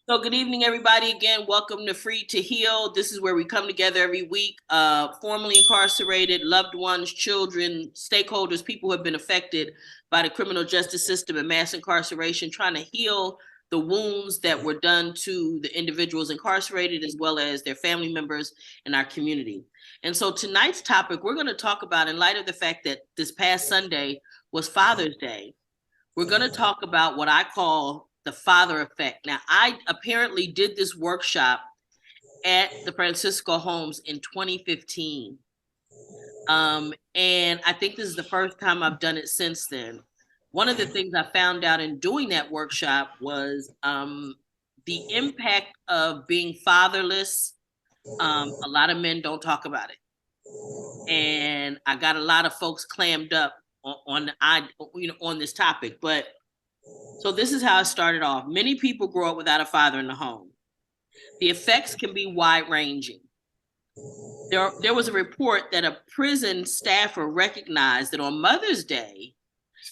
So good evening, everybody. Again, welcome to Free to Heal. This is where we come together every week, formerly incarcerated, loved ones, children, stakeholders, people who have been affected by the criminal justice system and mass incarceration, trying to heal the wounds that were done to the individuals incarcerated, as well as their family members in our community. And so tonight's topic, we're going to talk about, in light of the fact that this past Sunday was Father's Day, we're going to talk about what I call the father effect. Now, I apparently did this workshop at the Francisco Homes in 2015. And I think this is the first time I've done it since then. One of the things I found out in doing that workshop was the impact of being fatherless. A lot of men don't talk about it. And I got a lot of folks clammed up on this topic. But so this is how it started off. Many people grow up without a father in the home. The effects can be wide-ranging. There was a report that a prison staffer recognized that on Mother's Day,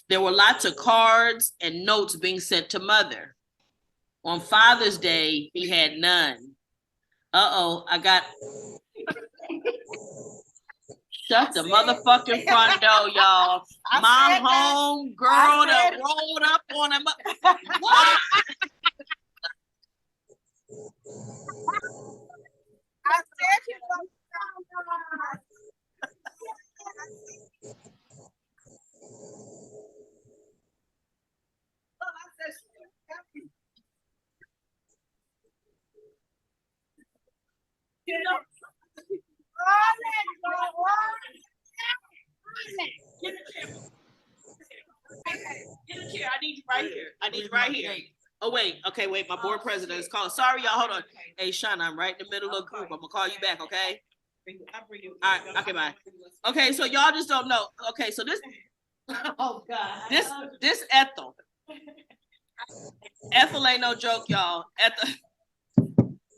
there were lots of cards and notes being sent to mother. On Father's Day, he had none. I got... Shut the motherfucking front door, y'all. Mom home, girl that rolled up on him. What? I said you Get a chair. I need you right here. I need you right here. Oh, wait. Okay, wait. My board president is calling. Sorry, y'all. Hold on. Hey, Sean, I'm right in the middle of a group. I'm going to call you back, okay? All right. Okay, bye. Okay, so y'all just don't know. Okay, so this... Oh, God. This Ethel. Ethel ain't no joke, y'all. Ethel...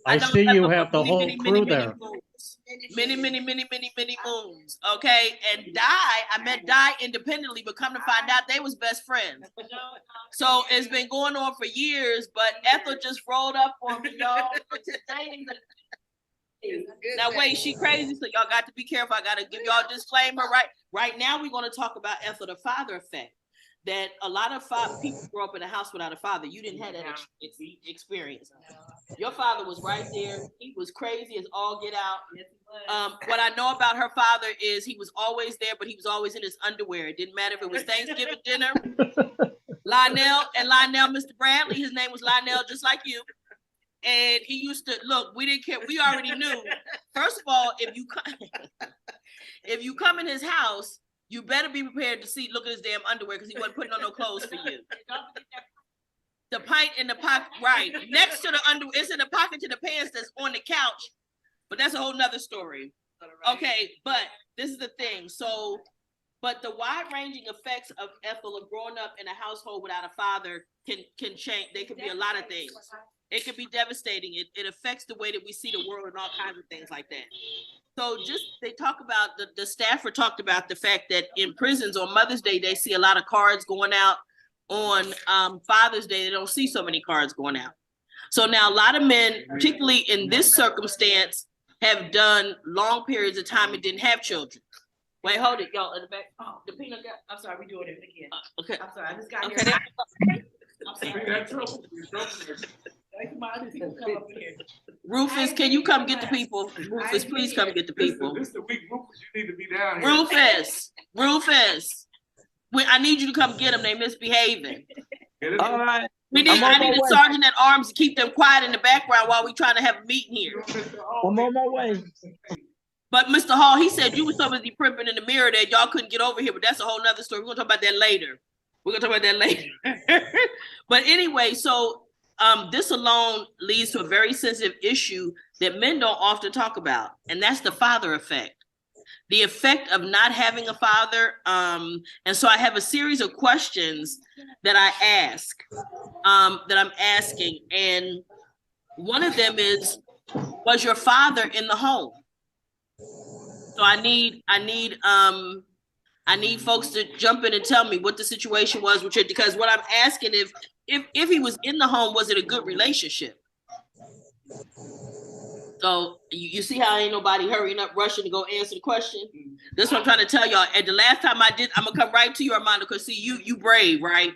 I see you have the whole crew there. Many moons. Okay. And I met Di independently, but come to find out they was best friends. So it's been going on for years, but Ethel just rolled up on me, y'all. Now wait, she crazy, so y'all got to be careful. I gotta give y'all a disclaimer. Right now we're gonna talk about Ethel, the father effect. That a lot of people grow up in a house without a father. You didn't have that experience. Your father was right there. He was crazy as all get out. What I know about her father is he was always there, but he was always in his underwear. It didn't matter if it was Thanksgiving dinner. Lionel, Mr. Bradley, his name was Lionel, just like you. And he used to, look, we didn't care. We already knew. First of all, if you come in his house, you better be prepared to look at his damn underwear, because he wasn't putting on no clothes for you. The pint in the pocket, right, next to the underwear, it's in the pocket to the pants that's on the couch, but that's a whole nother story. Okay, but this is the thing. So, but the wide-ranging effects of Ethel of growing up in a household without a father can change. They could be a lot of things. It could be devastating. It affects the way that we see the world and all kinds of things like that. So they talk about, the staffer talked about the fact that in prisons on Mother's Day, they see a lot of cards going out. On Father's Day, they don't see so many cards going out. So now a lot of men, particularly in this circumstance, have done long periods of time and didn't have children. Wait, hold it, y'all, in the back. Oh, the peanut got, I'm sorry, we're doing it again. Okay. I'm sorry, I just got here. Rufus, can you come get the people? Rufus, please come get the people. This is the week, Rufus, you need to be down here. Rufus. I need you to come get them. They misbehaving. All right. I need a sergeant at arms to keep them quiet in the background while we trying to have a meeting here. I'm on my way. But Mr. Hall, he said you were so busy primping in the mirror that y'all couldn't get over here, but that's a whole nother story. We're gonna talk about that later. But anyway, so this alone leads to a very sensitive issue that men don't often talk about, and that's the father effect. The effect of not having a father. And so I have a series of questions that I'm asking. And one of them is, was your father in the home? So I need folks to jump in and tell me what the situation was with you, because what I'm asking, if he was in the home, was it a good relationship? So you see how ain't nobody hurrying up, rushing to go answer the question? That's what I'm trying to tell y'all. And the last time I did, I'm gonna come right to you, Armando, because see, you brave, right?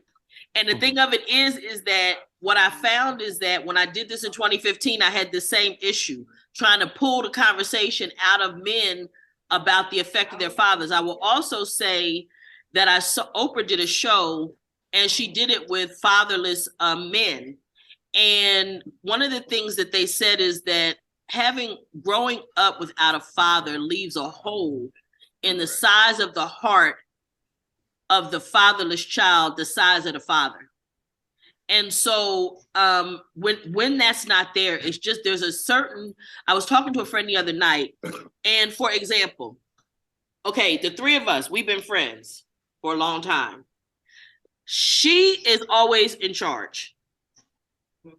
And the thing of it is that what I found is that when I did this in 2015, I had the same issue, trying to pull the conversation out of men about the effect of their fathers. I will also say that I saw Oprah did a show, and she did it with fatherless men. And one of the things that they said is that growing up without a father leaves a hole in the size of the heart of the fatherless child, the size of the father. And so when that's not there, it's just, there's a certain, I was talking to a friend the other night, and for example, okay, the three of us, we've been friends for a long time. She is always in charge.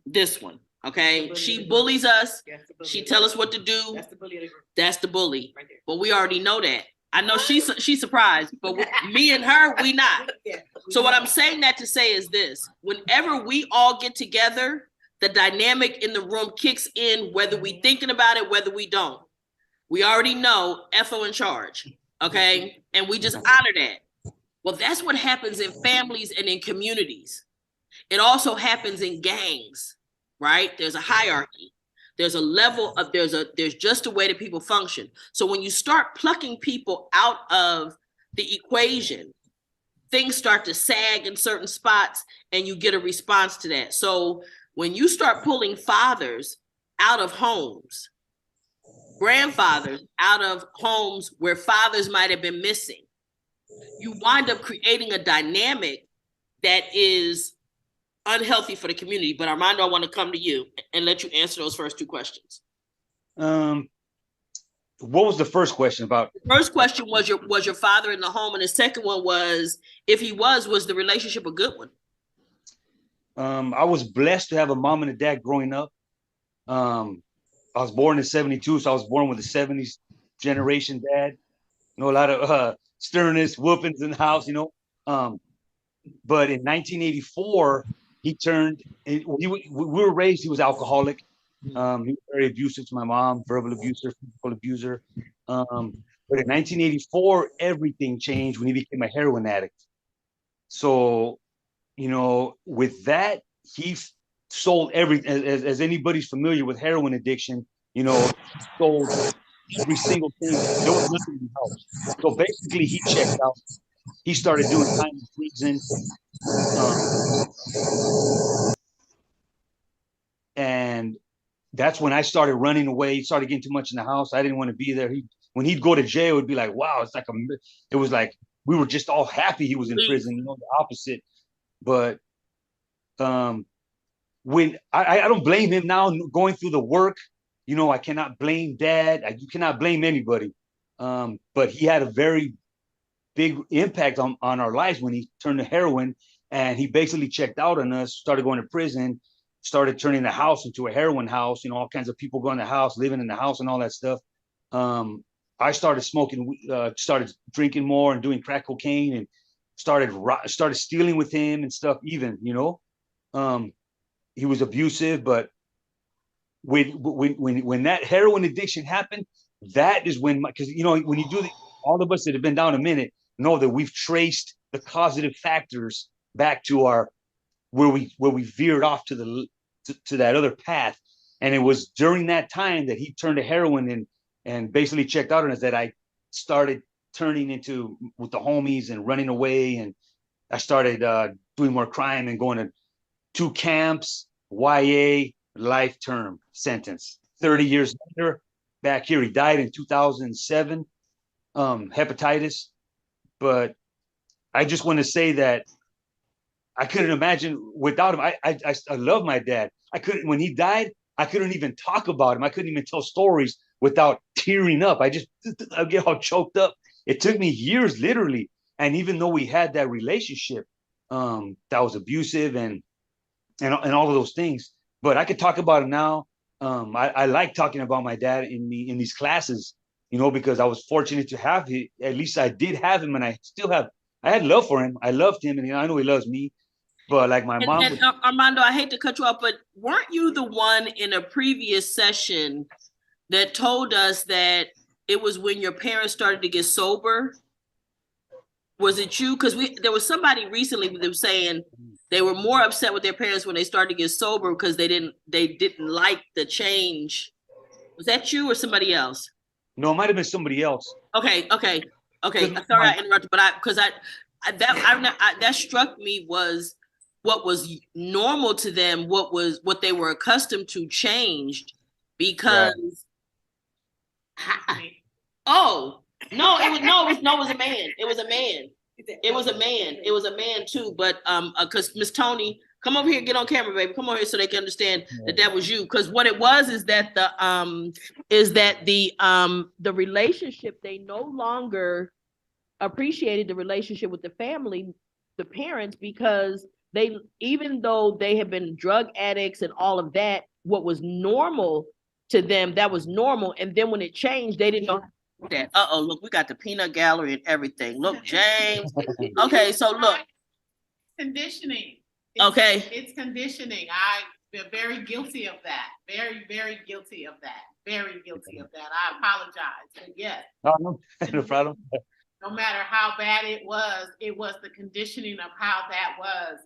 This one, okay? She bullies us. She tell us what to do. That's the bully. That's the bully. Right there. But we already know that. I know she's surprised, but me and her, we not. So what I'm saying that to say is this: whenever we all get together, the dynamic in the room kicks in, whether we thinking about it, whether we don't. We already know Ethel in charge, okay? And we just honor that. Well, that's what happens in families and in communities. It also happens in gangs, right? There's a hierarchy. There's a level of, there's just a way that people function. So when you start plucking people out of the equation, things start to sag in certain spots and you get a response to that. So when you start pulling fathers out of homes, grandfathers out of homes where fathers might have been missing, you wind up creating a dynamic that is unhealthy for the community. But Armando, I want to come to you and let you answer those first two questions. What was the first question about? The first question was your father in the home, and the second one was, if he was the relationship a good one? I was blessed to have a mom and a dad growing up. I was born in 72, so I was born with a 70s generation dad. You know, a lot of sternness, whoopings in the house, you know. But in 1984, he turned, we were raised, he was alcoholic. He was very abusive to my mom, verbal abuser, physical abuser. But in 1984, everything changed when he became a heroin addict. So, you know, with that, he sold everything. As anybody's familiar with heroin addiction, you know, sold every single thing. There was nothing in the house. So basically, he checked out. He started doing time in prison. And that's when I started running away. He started getting too much in the house. I didn't want to be there. When he'd go to jail, it would be like, wow, it was like we were just all happy he was in prison, you know, the opposite. But when I don't blame him now going through the work, you know, I cannot blame dad. You cannot blame anybody. But he had a very big impact on our lives when he turned to heroin, and he basically checked out on us, started going to prison, started turning the house into a heroin house, you know, all kinds of people going to the house, living in the house and all that stuff. I started smoking, started drinking more and doing crack cocaine, and started stealing with him and stuff even, you know. He was abusive, but when that heroin addiction happened, that is when, because, you know, when you do all of us that have been down a minute know that we've traced the causative factors back to where we veered off to that other path. And it was during that time that he turned to heroin and basically checked out on us that I started turning into with the homies and running away. And I started doing more crime and going to 2 camps, YA, life term sentence. 30 years later, back here, he died in 2007, hepatitis. But I just want to say that I couldn't imagine without him. I love my dad. When he died, I couldn't even talk about him. I couldn't even tell stories without tearing up. I get all choked up. It took me years, literally. And even though we had that relationship that was abusive and all of those things, but I could talk about him now. I like talking about my dad in these classes, you know, because I was fortunate to have him. At least I did have him, and I had love for him. I loved him, and you know, I know he loves me. But like my mom. Armando, I hate to cut you off, but weren't you the one in a previous session that told us that it was when your parents started to get sober. Was it you? Because there was somebody recently that was saying they were more upset with their parents when they started to get sober because they didn't like the change. Was that you or somebody else? No, it might have been somebody else. Okay. Sorry, My, I interrupted, but that struck me was what was normal to them, what they were accustomed to changed because. Oh no, it was a man. It was a man. It was a man. It was a man too. But because Miss Tony, come over here, get on camera, baby. Come over here so they can understand that was you. Because what it was is that the relationship, they no longer appreciated the relationship with the family, the parents, because they, even though they have been drug addicts and all of that, what was normal to them, that was normal. And then when it changed, they didn't know that. Look, we got the peanut gallery and everything. Look, James. Okay, so look. Conditioning. It's conditioning. I'm very guilty of that. Very, very guilty of that. Very guilty of that. I apologize. But yes. No problem. No matter how bad it was the conditioning of how that was.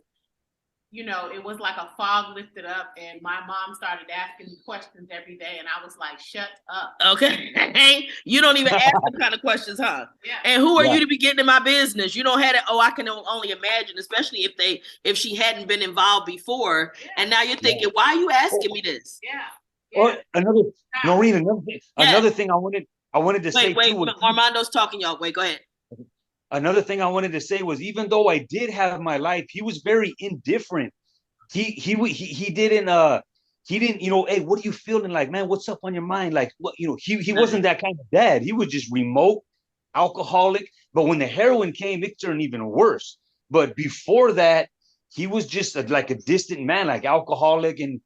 You know, it was like a fog lifted up, and my mom started asking me questions every day, and I was like, shut up. Okay. You don't even ask them kind of questions, huh? Yeah. And who are you to be getting in my business? You don't have it. Oh, I can only imagine, especially if she hadn't been involved before. Yeah. And now you're thinking, why are you asking me this? Yeah. Or another thing I wanted to say too. Armando's talking, y'all. Wait, go ahead. Another thing I wanted to say was, even though I did have my life, he was very indifferent. He didn't hey, what are you feeling like, man? What's up on your mind? Like, what, he wasn't that kind of dad. He was just remote, alcoholic. But when the heroin came, it turned even worse. But before that, he was just like a distant man, like alcoholic. And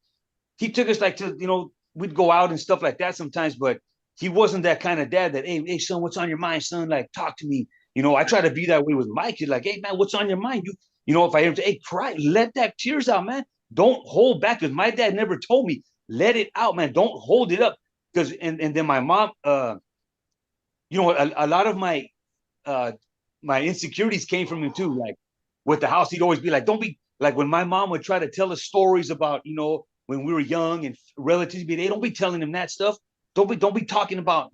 he took us like to, we'd go out and stuff like that sometimes, but he wasn't that kind of dad that, hey, son, what's on your mind, son? Like, talk to me. I try to be that way with my kid. Like, hey, man, what's on your mind? If I hear him say, hey, cry, let that tears out, man. Don't hold back. Because my dad never told me, let it out, man. Don't hold it up. Because and then my mom, a lot of my insecurities came from him too. Like with the house, he'd always be like, don't be like, when my mom would try to tell us stories about, when we were young and relatives, they don't be telling him that stuff. Don't be talking about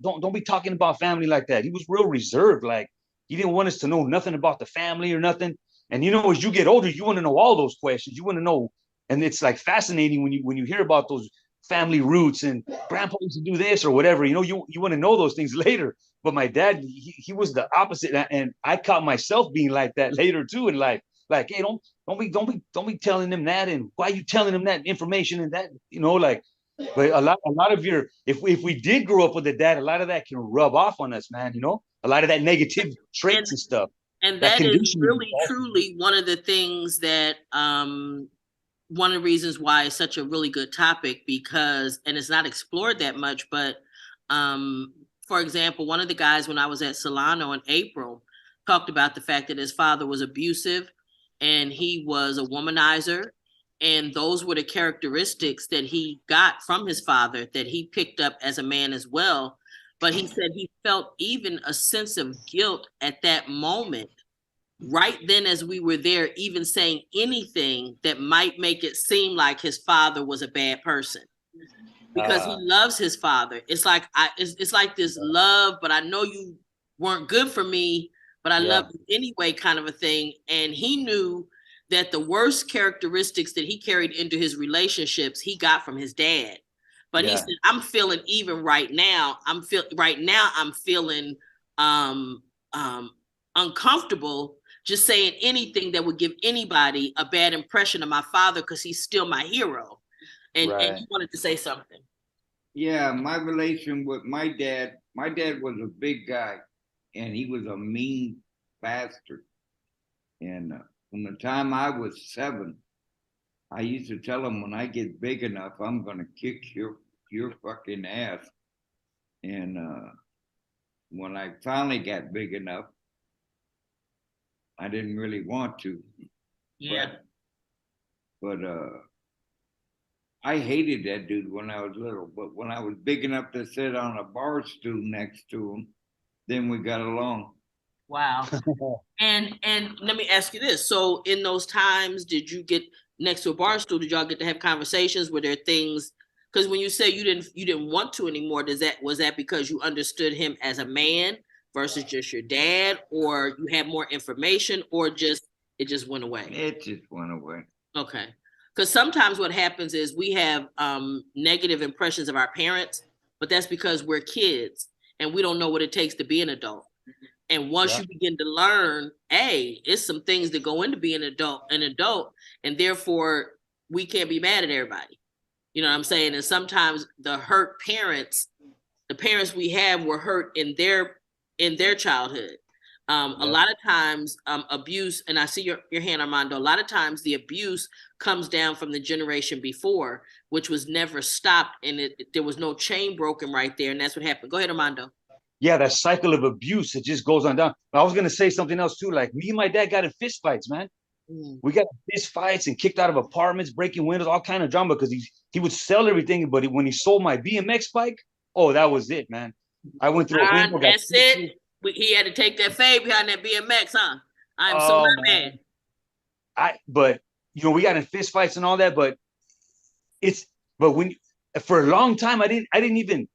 family like that. He was real reserved. Like, he didn't want us to know nothing about the family or nothing. And as you get older, you want to know all those questions. You want to know, and it's like fascinating when you hear about those family roots and grandpa used to do this or whatever. You want to know those things later. But my dad, he was the opposite, and I caught myself being like that later too in life. Like, hey, don't be telling them that, and why are you telling them that information and that, like. But a lot of if we did grow up with a dad, a lot of that can rub off on us, man. A lot of that negative traits and stuff. And that is really truly one of the things that one of the reasons why it's such a really good topic, because, and it's not explored that much, but for example, one of the guys when I was at Solano in April talked about the fact that his father was abusive and he was a womanizer. And those were the characteristics that he got from his father that he picked up as a man as well. But he said he felt even a sense of guilt at that moment, right then as we were there, even saying anything that might make it seem like his father was a bad person. Because he loves his father. It's like it's like this love, but I know you weren't good for me, but I love you anyway kind of a thing. And he knew that the worst characteristics that he carried into his relationships, he got from his dad. But he said, I'm feeling even right now. I'm feeling uncomfortable just saying anything that would give anybody a bad impression of my father, because he's still my hero. And you wanted to say something. Yeah, my relation with my dad was a big guy, and he was a mean bastard. And from the time I was 7, I used to tell him, when I get big enough, I'm gonna kick your fucking ass. And when I finally got big enough, I didn't really want to. Yeah. But I hated that dude when I was little, but when I was big enough to sit on a bar stool next to him, then we got along. Wow. And let me ask you this. So in those times, did you get next to a bar stool? Did y'all get to have conversations? Were there things? Because when you say you didn't want to anymore, was that because you understood him as a man versus just your dad, or you had more information, or just it just went away? It just went away. Okay. Because sometimes what happens is we have negative impressions of our parents, but that's because we're kids and we don't know what it takes to be an adult. And once you begin to learn, it's some things that go into being an adult, and therefore we can't be mad at everybody. You know what I'm saying? And sometimes the parents we have were hurt in their childhood. A lot of times abuse, and I see your hand, Armando, a lot of times the abuse comes down from the generation before, which was never stopped, and there was no chain broken right there, and that's what happened. Go ahead, Armando. Yeah, that cycle of abuse, it just goes on down. I was gonna say something else too. Like me and my dad got in fist fights, man. We got in fist fights and kicked out of apartments, breaking windows, all kind of drama because he would sell everything, but when he sold my BMX bike, oh, that was it, man. I went through a window. That's it. He had to take that fade behind that BMX, huh? I'm so not mad. But we got in fist fights and all that, but for a long time I didn't even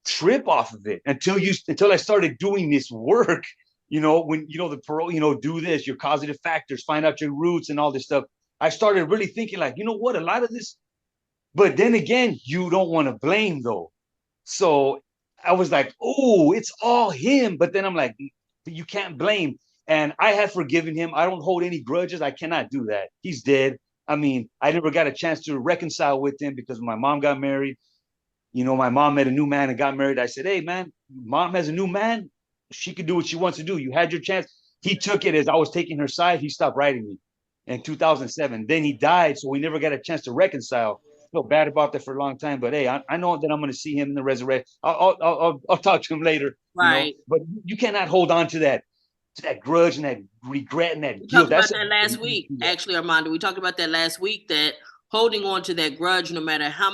trip off of it until I started doing this work, when the parole, do this, your causative factors, find out your roots and all this stuff. I started really thinking like, what, a lot of this, but then again, you don't want to blame though. So I was like, oh, it's all him. But then I'm like, you can't blame. And I have forgiven him. I don't hold any grudges. I cannot do that. He's dead. I mean, I never got a chance to reconcile with him because my mom got married. My mom met a new man and got married. I said, hey, man, mom has a new man. She could do what she wants to do. You had your chance. He took it as I was taking her side. He stopped writing me in 2007. Then he died, so we never got a chance to reconcile. I feel bad about that for a long time, but hey, I know that I'm going to see him in the resurrection. I'll talk to him later. Right. But you cannot hold on to that grudge and that regret and that guilt. We talked about that last week, actually, Armando. We talked about that last week, that holding on to that grudge, no matter how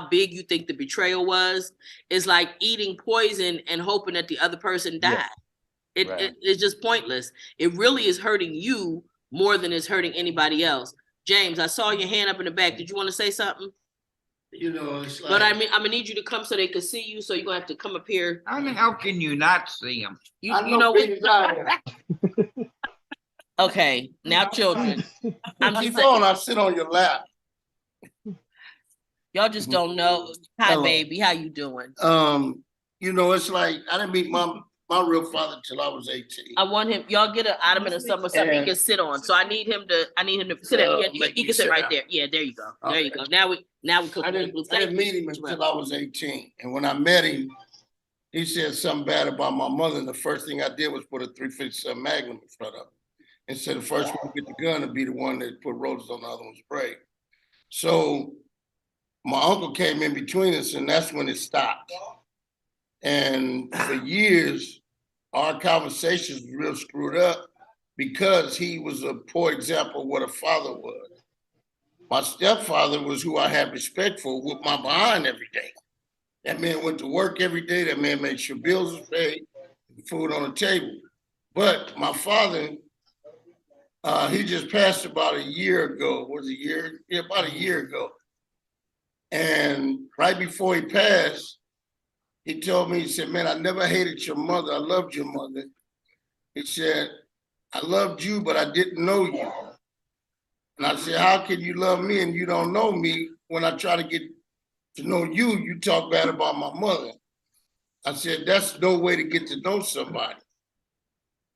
big you think the betrayal was, is like eating poison and hoping that the other person died. It's just pointless. It really is hurting you more than it's hurting anybody else. James, I saw your hand up in the back. Did you want to say something? It's like, but I'm gonna need you to come so they can see you. So you're gonna have to come up here. I mean, how can you not see him? Okay, now children. I sit on your lap. Y'all just don't know. Hi, hello, baby. How you doing? It's like I didn't meet my real father till I was 18. I want him. Y'all get an ottoman or something he can sit on. So I need him to sit down. He can sit right there. Yeah, there you go. There you go. Now we cook. I didn't meet him until I was 18, and when I met him, he said something bad about my mother, and the first thing I did was put a 357 Magnum in front of him and said the first one to get the gun to be the one that put roses on the other one's spray. So my uncle came in between us, and that's when it stopped. And for years, our conversations were real screwed up because he was a poor example of what a father was. My stepfather was who I had respect for, with my behind every day. That man went to work every day. That man made sure bills was paid, food on the table. But my father, he just passed about a year ago. Was it a year? Yeah, about a year ago. And right before he passed, he told me, he said, man, I never hated your mother. I loved your mother. He said, I loved you, but I didn't know you. And I said, how can you love me and you don't know me? When I try to get to know you, you talk bad about my mother. I said, that's no way to get to know somebody.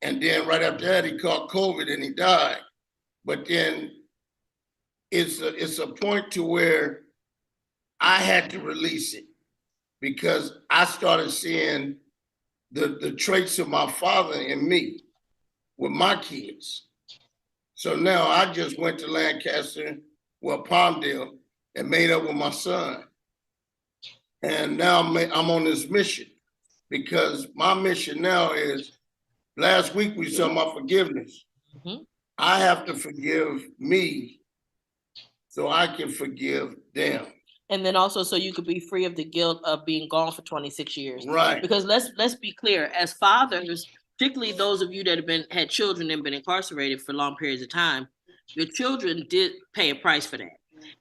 And then right after that, he caught COVID and he died. But then it's a point to where I had to release it, because I started seeing the traits of my father in me with my kids. So now I just went to Lancaster, Palmdale, and made up with my son. And now I'm on this mission, because my mission now is, last week we saw my forgiveness. Mm-hmm. I have to forgive me so I can forgive them. And then also so you could be free of the guilt of being gone for 26 years. Right. Because let's be clear, as fathers, particularly those of you that have had children and been incarcerated for long periods of time, your children did pay a price for that.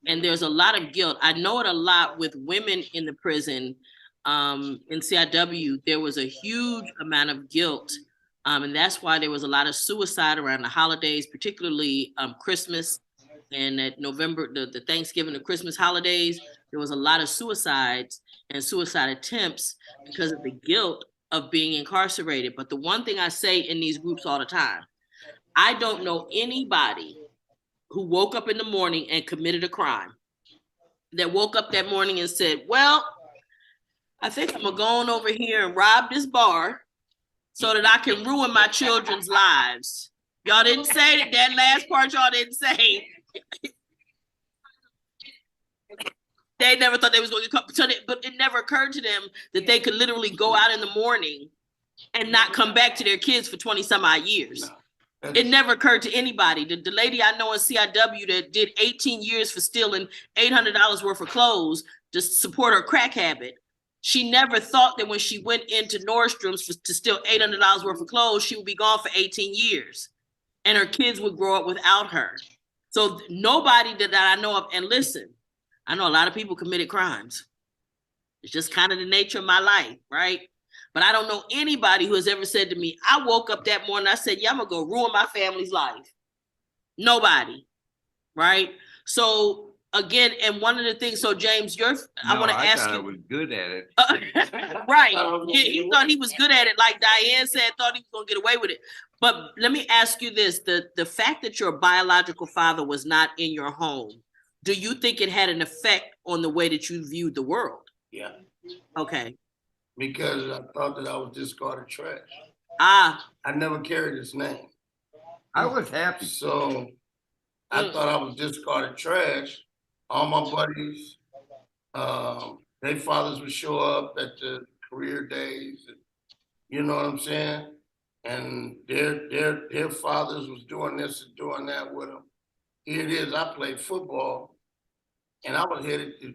And there's a lot of guilt. I know it a lot with women in the prison. In CIW, there was a huge amount of guilt. And that's why there was a lot of suicide around the holidays, particularly Christmas and at November, the Thanksgiving, the Christmas holidays. There was a lot of suicides and suicide attempts because of the guilt of being incarcerated. But the one thing I say in these groups all the time, I don't know anybody who woke up in the morning and committed a crime, that woke up that morning and said, well, I think I'm gonna go on over here and rob this bar so that I can ruin my children's lives. Y'all didn't say that. That last part y'all didn't say. They never thought they was going to come, but it never occurred to them that they could literally go out in the morning and not come back to their kids for 20 some odd years. No. It never occurred to anybody. The lady I know in CIW that did 18 years for stealing $800 worth of clothes to support her crack habit, she never thought that when she went into Nordstrom's to steal $800 worth of clothes, she would be gone for 18 years and her kids would grow up without her. So nobody that I know of, and listen, I know a lot of people committed crimes. It's just kind of the nature of my life, right? But I don't know anybody who has ever said to me, I woke up that morning, I said, yeah, I'm gonna go ruin my family's life. Nobody, right? So again, and one of the things, so James, I want to ask you. I was good at it. Right, he thought he was good at it, like Diane said, thought he was gonna get away with it. But let me ask you this, the fact that your biological father was not in your home, do you think it had an effect on the way that you viewed the world? Yeah. Okay. Because I thought that I was discarded trash. I never carried his name. I was happy. So I thought I was discarded trash. All my buddies, their fathers would show up at the career days. You know what I'm saying? And their fathers was doing this and doing that with them. Here it is, I played football and I was headed to,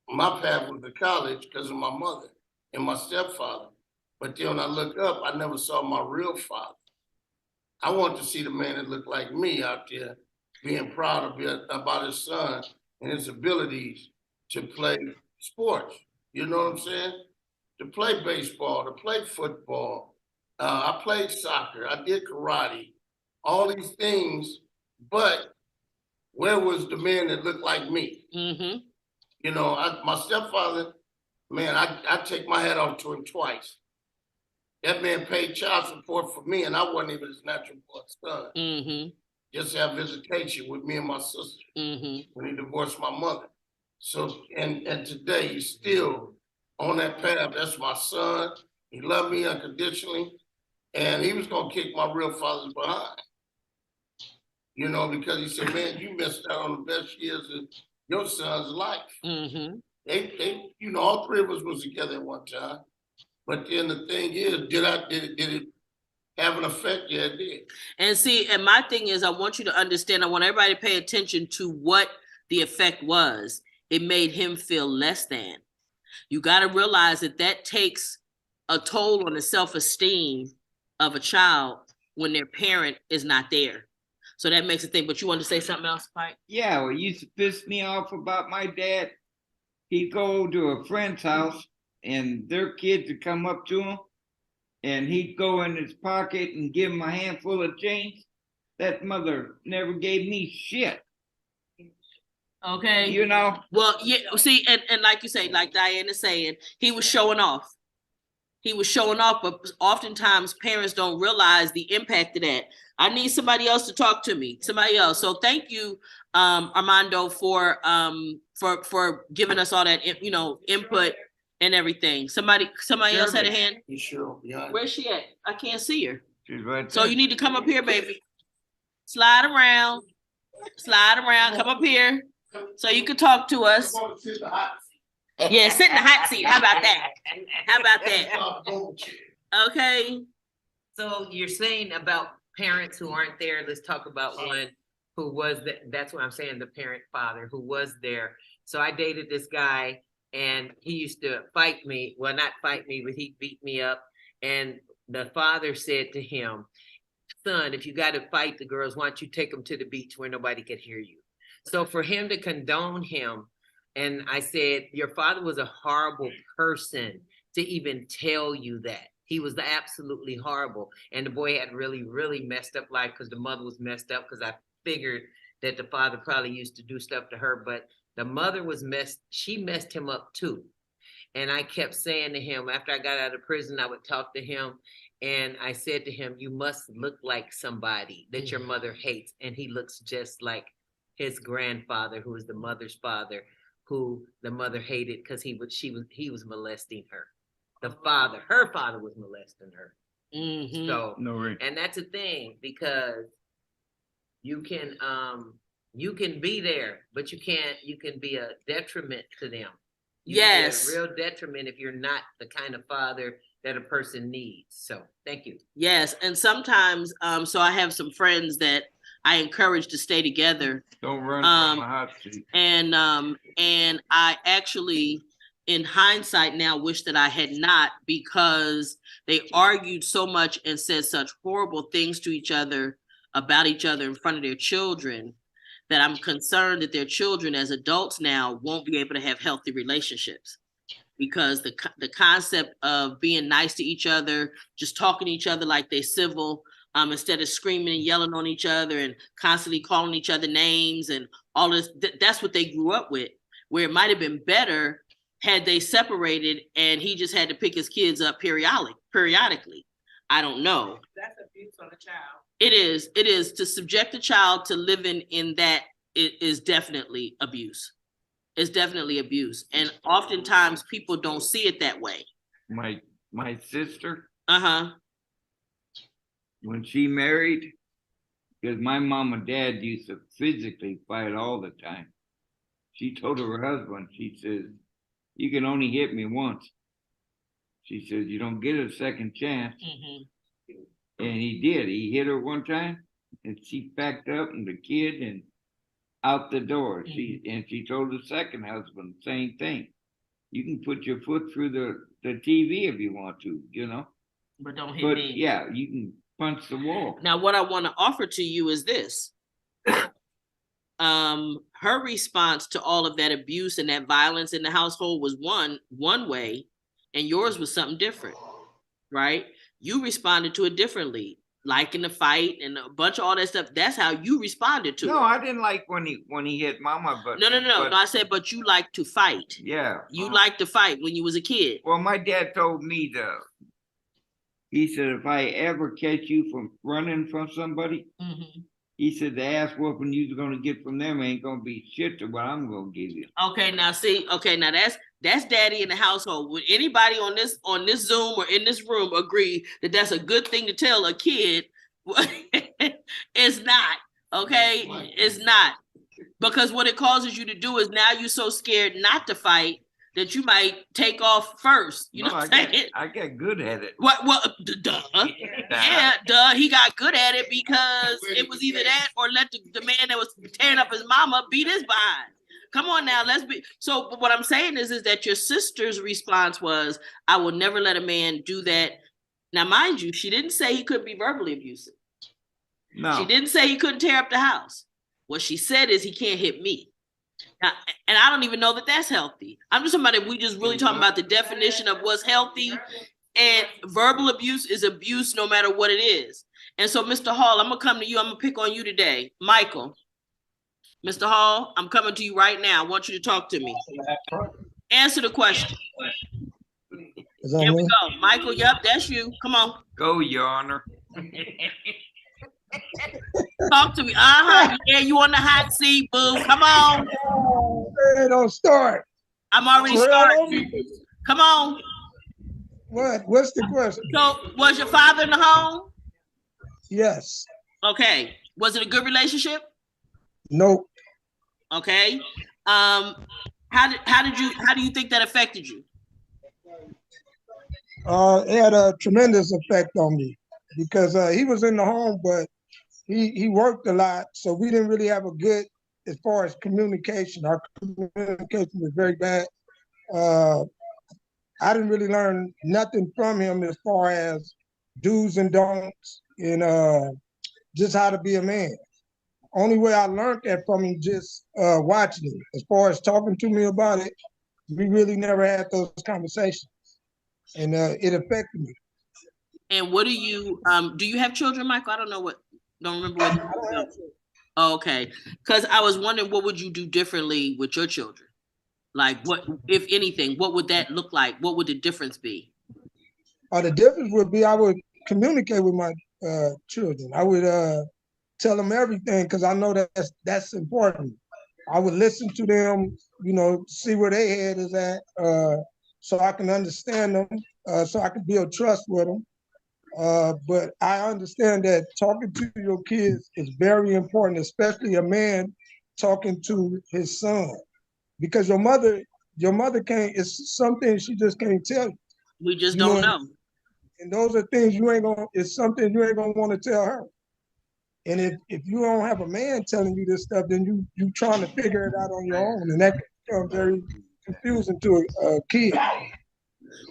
my path was to college because of my mother and my stepfather. But then when I look up, I never saw my real father. I wanted to see the man that looked like me out there being proud about his son and his abilities to play sports. You know what I'm saying? To play baseball, to play football. I played soccer, I did karate, all these things, but where was the man that looked like me? Mm-hmm. You know, my stepfather, man, I take my hat off to him twice. That man paid child support for me and I wasn't even his natural born son. Mm-hmm. Just have visitation with me and my sister when he divorced my mother. So, and today he's still on that path. That's my son. He loved me unconditionally. And he was going to kick my real father's behind. You know, because he said, man, you missed out on the best years of your son's life. Mm-hmm. They, you know, all three of us was together at one time. But then the thing is, did it have an effect? Yeah, it did. And see, and my thing is, I want you to understand, I want everybody to pay attention to what the effect was. It made him feel less than. You got to realize that takes a toll on the self-esteem of a child when their parent is not there. So that makes a thing. But you want to say something else, Mike? Yeah, what used to piss me off about my dad, he'd go to a friend's house and their kids would come up to him and he'd go in his pocket and give him a handful of change. That mother never gave me shit. Okay. You know? Well, yeah, see, and like you say, like Diane is saying, he was showing off. He was showing off, but oftentimes parents don't realize the impact of that. I need somebody else to talk to me, somebody else. So thank you, Armando, for giving us all that, you know, input and everything. Somebody else had a hand? Sure. Yeah. Where's she at? I can't see her. She's right there. So you need to come up here, baby. Slide around, come up here so you can talk to us. Yeah, sit in the hot seat. How about that? Okay. So you're saying about parents who aren't there. Let's talk about one. who was that's what I'm saying, the parent father who was there. So I dated this guy and he used to fight me. Well, not fight me, but he beat me up. And the father said to him, son, if you got to fight the girls, why don't you take them to the beach where nobody could hear you? So for him to condone him, and I said, your father was a horrible person to even tell you that. He was absolutely horrible. And the boy had really, really messed up life because the mother was messed up, because I figured that the father probably used to do stuff to her, but the mother was she messed him up too. And I kept saying to him, after I got out of prison, I would talk to him. And I said to him, you must look like somebody that your mother hates. And he looks just like his grandfather, who was the mother's father, who the mother hated because he was molesting her. Her father was molesting her. Mm-hmm. So, No way. and that's a thing, because you can be there, but you can be a detriment to them. You can be a real detriment if you're not the kind of father that a person needs. So thank you. Yes, and sometimes, so I have some friends that I encourage to stay together. Don't run from a hot seat. And I actually, in hindsight now, wish that I had not, because they argued so much and said such horrible things to each other about each other in front of their children, that I'm concerned that their children as adults now won't be able to have healthy relationships. Because the concept of being nice to each other, just talking to each other like they're civil, instead of screaming and yelling on each other and constantly calling each other names and all this, that's what they grew up with. Where it might have been better had they separated and he just had to pick his kids up periodically. I don't know. That's abuse on a child. It is to subject a child to living in that. It is definitely abuse. It's definitely abuse. And oftentimes people don't see it that way. My sister, Uh-huh. when she married, because my mom and dad used to physically fight all the time. She told her husband, she says, you can only hit me once. She says, you don't get a second chance. Mm-hmm. And he did. He hit her one time and she packed up and the kid and out the door. She told the second husband, same thing. You can put your foot through the TV if you want to, But don't hit me. Yeah, you can punch the wall. Now, what I want to offer to you is this. Her response to all of that abuse and that violence in the household was one way, and yours was something different, right? You responded to it differently, liking the fight and a bunch of all that stuff. That's how you responded to it. No, I didn't like when he hit mama, but No, I said, but you like to fight. Yeah. You like to fight when you was a kid. Well, my dad told me he said, if I ever catch you from running from somebody, he said the ass whooping you're gonna get from them ain't gonna be shit to what I'm gonna give you. Okay, now that's daddy in the household. Would anybody on this Zoom or in this room agree that that's a good thing to tell a kid? It's not, okay? It's not. Because what it causes you to do is now you're so scared not to fight that you might take off first. You know what I'm saying? I get good at it. What? Duh. Yeah, duh. He got good at it because it was either that or let the man that was tearing up his mama beat his behind. Come on now, let's be. So what I'm saying is that your sister's response was, I will never let a man do that. Now, mind you, she didn't say he couldn't be verbally abusive. No. She didn't say he couldn't tear up the house. What she said is he can't hit me. Now, and I don't even know that that's healthy. I'm just talking about if we just really talking about the definition of what's healthy, and verbal abuse is abuse no matter what it is. And so, Mr. Hall, I'm gonna come to you. I'm gonna pick on you today. Michael, Mr. Hall, I'm coming to you right now. I want you to talk to me. Answer the question. Here we go. Michael, yep, that's you. Come on. Go, Your Honor. Talk to me. Yeah, you on the hot seat, boo. Come on. Hey, don't start. I'm already starting. Come on. What? What's the question? So, was your father in the home? Yes. Okay. Was it a good relationship? Nope. Okay. How do you think that affected you? It had a tremendous effect on me because he was in the home, but he worked a lot, so we didn't really have a good, as far as communication. Our communication was very bad. I didn't really learn nothing from him as far as do's and don'ts and just how to be a man. Only way I learned that from him just watching him. As far as talking to me about it, we really never had those conversations, and it affected me. And what do you have children, Michael? I don't remember what. I don't have children. Okay, because I was wondering, what would you do differently with your children? Like, what, if anything, what would that look like? What would the difference be? The difference would be I would communicate with my children. I would tell them everything because I know that's important. I would listen to them, see where their head is at, so I can understand them, so I can build trust with them. But I understand that talking to your kids is very important, especially a man talking to his son, because your mother can't. It's something she just can't tell you. We just don't know. And those are things it's something you ain't gonna want to tell her. And if you don't have a man telling you this stuff, then you trying to figure it out on your own, and that can become very confusing to a kid.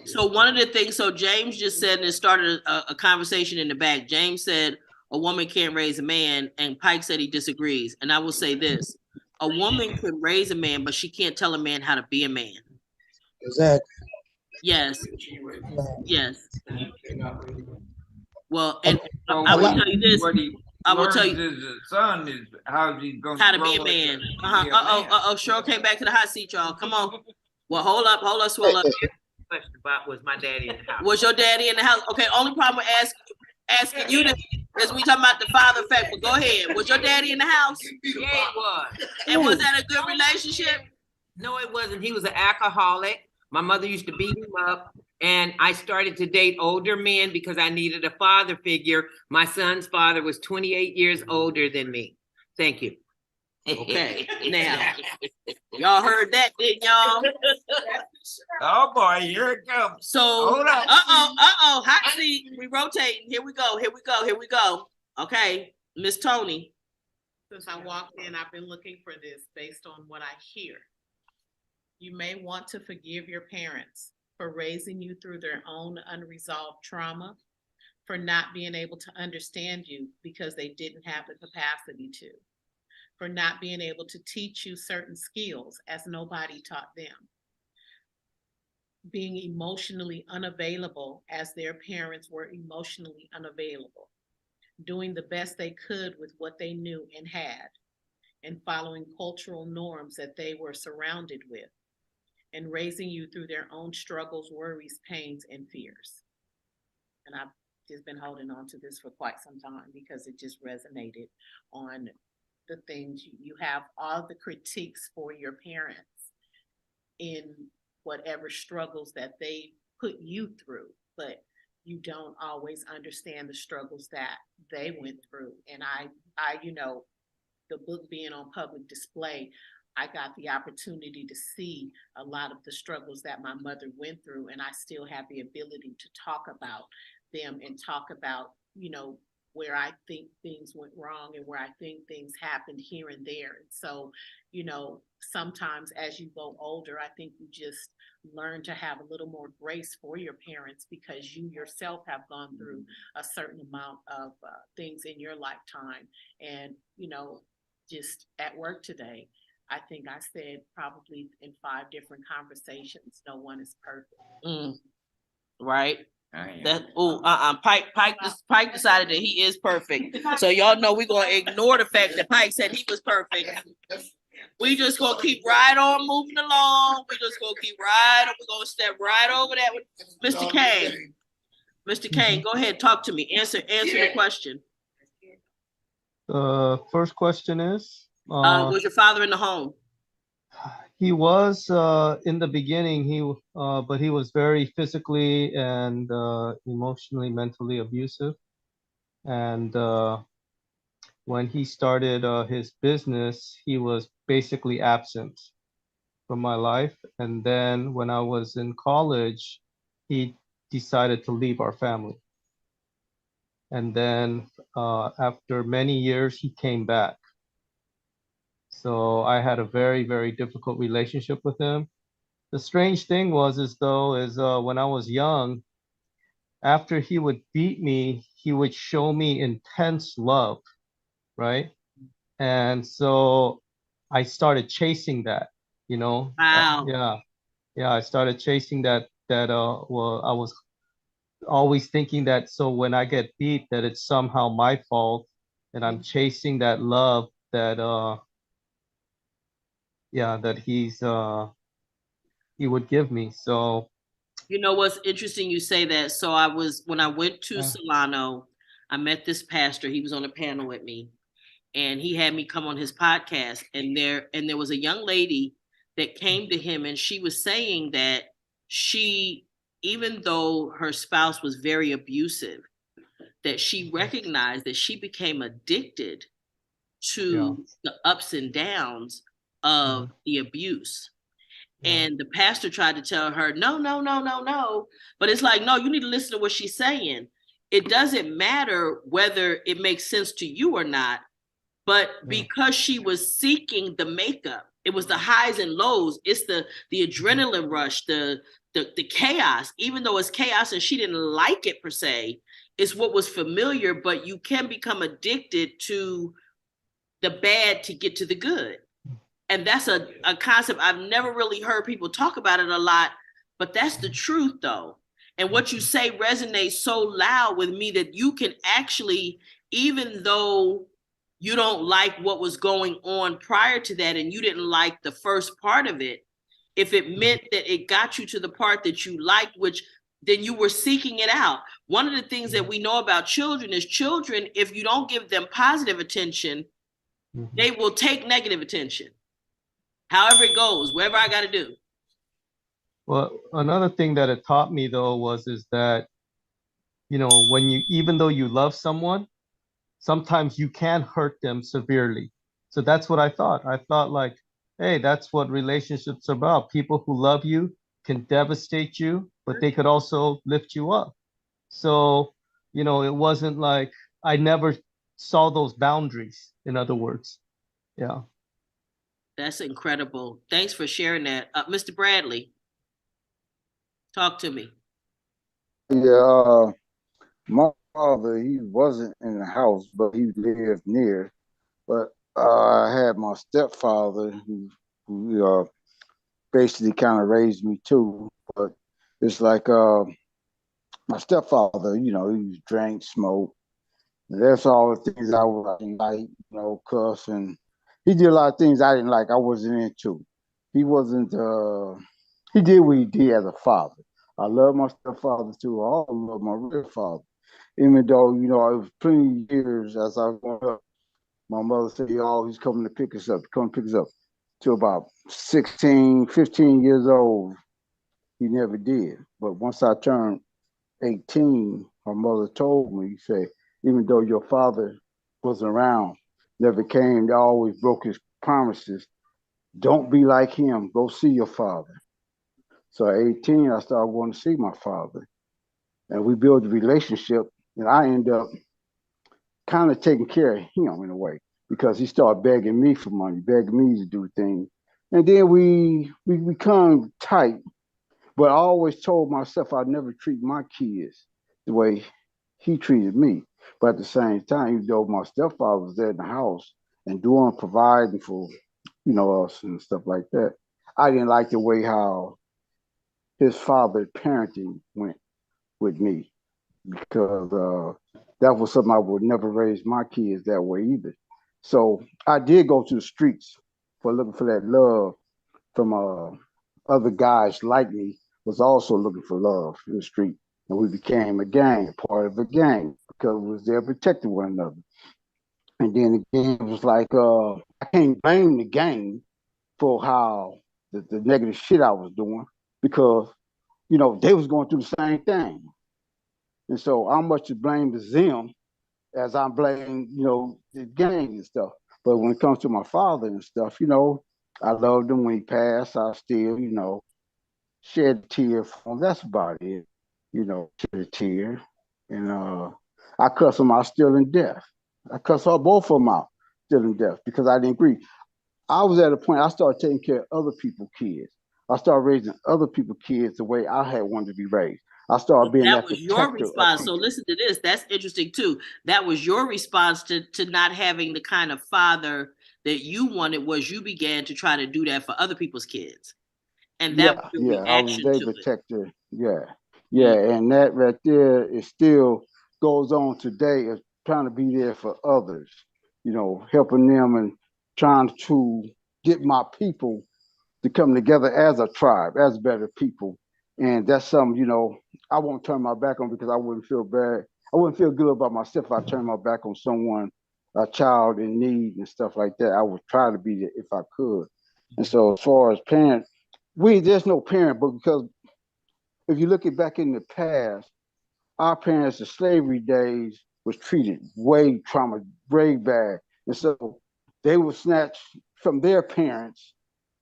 So one of the things, James just said, and it started a conversation in the back. James said a woman can't raise a man, and Pike said he disagrees. And I will say this: a woman can raise a man, but she can't tell a man how to be a man. Exactly. Yes. Yes. Well, and I will tell you this. I will tell you, his son is how he's going how to be a man. Cheryl came back to the hot seat, y'all. Come on. Well, hold up, swell up. Question about, was my daddy in the house? Was your daddy in the house? Okay, only problem with asking you this is we talking about the father effect, but go ahead. Was your daddy in the house? Yeah, it was. And was that a good relationship? No, it wasn't. He was an alcoholic. My mother used to beat him up. And I started to date older men because I needed a father figure. My son's father was 28 years older than me. Thank you. Okay, now, y'all heard that, didn't y'all? Oh boy, here it comes. So, hold on. Hot seat. We rotating. Here we go. Okay, Miss Tony. Since I walked in, I've been looking for this based on what I hear. You may want to forgive your parents for raising you through their own unresolved trauma, for not being able to understand you because they didn't have the capacity to, for not being able to teach you certain skills as nobody taught them, being emotionally unavailable as their parents were emotionally unavailable, doing the best they could with what they knew and had, and following cultural norms that they were surrounded with, and raising you through their own struggles, worries, pains, and fears. And I've just been holding on to this for quite some time because it just resonated on the things you have, all the critiques for your parents in whatever struggles that they put you through, but you don't always understand the struggles that they went through. And I, the book being on public display, I got the opportunity to see a lot of the struggles that my mother went through, and I still have the ability to talk about them and talk about, where I think things went wrong and where I think things happened here and there. And so, sometimes as you go older, I think you just learn to have a little more grace for your parents because you yourself have gone through a certain amount of things in your lifetime. And, just at work today, I think I said probably in 5 different conversations, no one is perfect. Right. Pike decided that he is perfect. So y'all know we're gonna ignore the fact that Pike said he was perfect. We just gonna keep right on moving along. We're gonna step right over that with Mr. Kane. Mr. Kane, go ahead, talk to me. Answer the question. First question is, was your father in the home? He was in the beginning, but he was very physically and emotionally, mentally abusive. And when he started his business, he was basically absent from my life. And then when I was in college, he decided to leave our family. And then after many years, he came back. So I had a very, very difficult relationship with him. The strange thing was, when I was young, after he would beat me, he would show me intense love, right? And so I started chasing that, you know. Wow. Yeah, I started chasing that. Well, I was always thinking that so when I get beat, that it's somehow my fault, and I'm chasing that love that that he would give me. So You know what's interesting? You say that. So when I went to Solano, I met this pastor. He was on a panel with me, and he had me come on his podcast. And there was a young lady that came to him, and she was saying that she, even though her spouse was very abusive, that she recognized that she became addicted to the ups and downs of the abuse. And the pastor tried to tell her, no, no, no, no, no. But it's like, no, you need to listen to what she's saying. It doesn't matter whether it makes sense to you or not, but because she was seeking the makeup, it was the highs and lows. It's the adrenaline rush, the chaos, even though it's chaos and she didn't like it per se, it's what was familiar, but you can become addicted to the bad to get to the good. And that's a concept I've never really heard people talk about it a lot, but that's the truth though. And what you say resonates so loud with me that you can actually, even though you don't like what was going on prior to that and you didn't like the first part of it, if it meant that it got you to the part that you liked, which then you were seeking it out. One of the things that we know about children is children, if you don't give them positive attention, they will take negative attention. However it goes, wherever I got to do. Well, another thing that it taught me though is that, you know, even though you love someone, sometimes you can hurt them severely. So that's what I thought. I thought like, hey, that's what relationships are about. People who love you can devastate you, but they could also lift you up. So, you know, it wasn't like I never saw those boundaries, in other words. Yeah. That's incredible. Thanks for sharing that. Mr. Bradley, talk to me. Yeah, my father, he wasn't in the house, but he lived near. But I had my stepfather who basically kind of raised me too. But it's like my stepfather, you know, he drank, smoked. That's all the things I would like, you know, cuss, and he did a lot of things I didn't like. I wasn't into. He wasn't. He did what he did as a father. I love my stepfather too. I also love my real father. Even though, you know, it was plenty of years as I was growing up, my mother said, oh, he's coming to pick us up. Come pick us up. Till about 16, 15 years old, he never did. But once I turned 18, my mother told me, say, even though your father wasn't around, never came, they always broke his promises. Don't be like him. Go see your father. So at 18, I started going to see my father. And we built a relationship. And I ended up kind of taking care of him in a way because he started begging me for money, begging me to do things. And then we become tight. But I always told myself I'd never treat my kids the way he treated me. But at the same time, even though my stepfather was there in the house and doing providing for, you know, us and stuff like that, I didn't like the way how his father parenting went with me because that was something I would never raise my kids that way either. So I did go to the streets for looking for that love from other guys like me was also looking for love in the street. And we became a gang, part of a gang, because we was there protecting one another. And then again, it was like, I can't blame the gang for how the negative shit I was doing because, you know, they was going through the same thing. And so how much to blame is them as I blame, you know, the gang and stuff. But when it comes to my father and stuff, you know, I loved him when he passed. I still, you know, shed a tear for him. That's about it. You know, shed a tear. And I cuss them out still in death. I cuss her both of them out still in death because I didn't agree. I was at a point I started taking care of other people's kids. I started raising other people's kids the way I had wanted to be raised. I started being That that was your protector of response. So people. listen to this. That's interesting too. That was your response to not having the kind of father that you wanted. Was you began to try to do that for other people's kids, and that was Yeah, your yeah, I was reaction their to it. protector. Yeah, Mm. yeah, and that right there is still goes on today is trying to be there for others, helping them and trying to get my people to come together as a tribe, as better people. And that's something, I won't turn my back on because I wouldn't feel bad. I wouldn't feel good about myself if I turned my back on someone, a child in need and stuff like that. I would try to be there if I could. And so as far as parents, there's no parent, but because if you look at back in the past, our parents in slavery days was treated way bad. And so they were snatched from their parents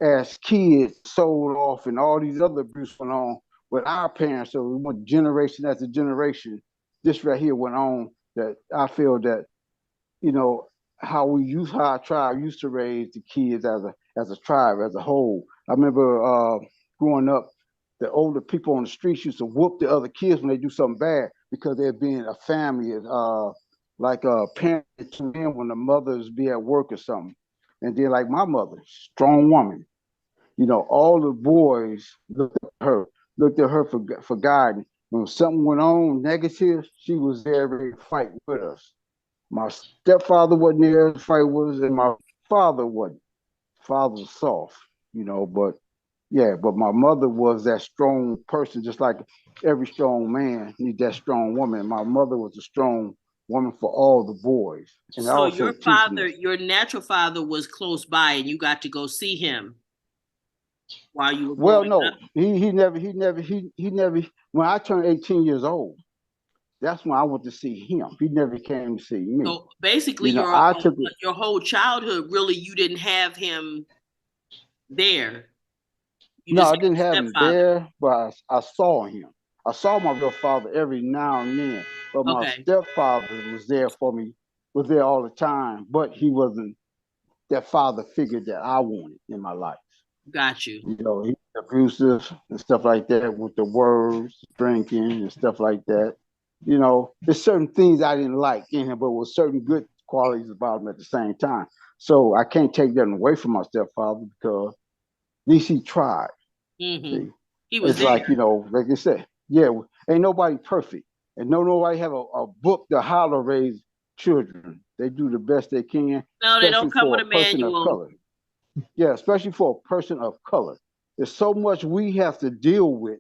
as kids, sold off, and all these other abuse went on with our parents. So we went generation after generation. This right here went on that I feel that, how our tribe used to raise the kids as a tribe, as a whole. I remember growing up, the older people on the streets used to whoop the other kids when they do something bad because they're being a family, like a parent to them when the mothers be at work or something. And then like my mother, strong woman, all the boys looked at her for guidance. When something went on negative, she was there ready to fight with us. My stepfather wasn't there to fight with us, and my father wasn't. Father was soft, but yeah, but my mother was that strong person, just like every strong man needs that strong woman. My mother was a strong woman for all the boys, and So also your teaching father, us. your natural father, was close by, and you got to go see him while you were Well, growing up. no, he never. When I turned 18 years old, that's when I went to see him. He never came to see me. So basically, I took it. your whole childhood, really, you didn't have him there. You No, just I had didn't your have him stepfather. there, but I saw him. I saw my real father every now and then, but my Okay, stepfather was there for me, was there all the time, but he wasn't that father figure that I wanted in my life. got you. He was abusive and stuff like that with the words, drinking and stuff like that. There's certain things I didn't like in him, but with certain good qualities about him at the same time. So I can't take that away from my stepfather because at least he tried. Hmm. See, He was it's like, there. like I said, yeah, ain't nobody perfect. And nobody have a book to how to raise children. They do the best they can, No, they especially don't come for with a a person of manual. color. Yeah, especially for a person of color. There's so much we have to deal with,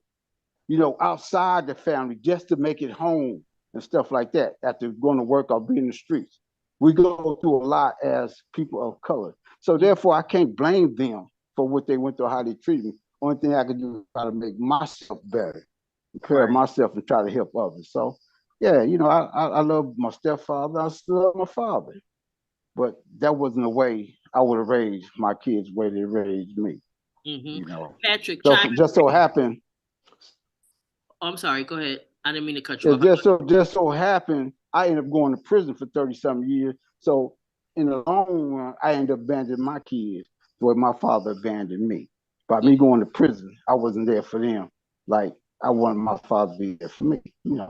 outside the family just to make it home and stuff like that after going to work or being in the streets. We go through a lot as people of color. So therefore, I can't blame them for what they went through, how they treat me. Only thing I can do is try to make myself better, prepare Right. myself and try to help others. So yeah, I love my stepfather. I still love my father. But that wasn't the way I would have raised my kids the way they raised me, Hmm. you know. Patrick, So chime just so happened, Oh, I'm sorry. Go ahead. I didn't mean to cut you it off. just so happened I ended up going to prison for 30-something years. So in the long run, I ended up abandoning my kids the way my father abandoned me. By me going to prison, I wasn't there for them. Like I wanted my father to be there for me. Yeah.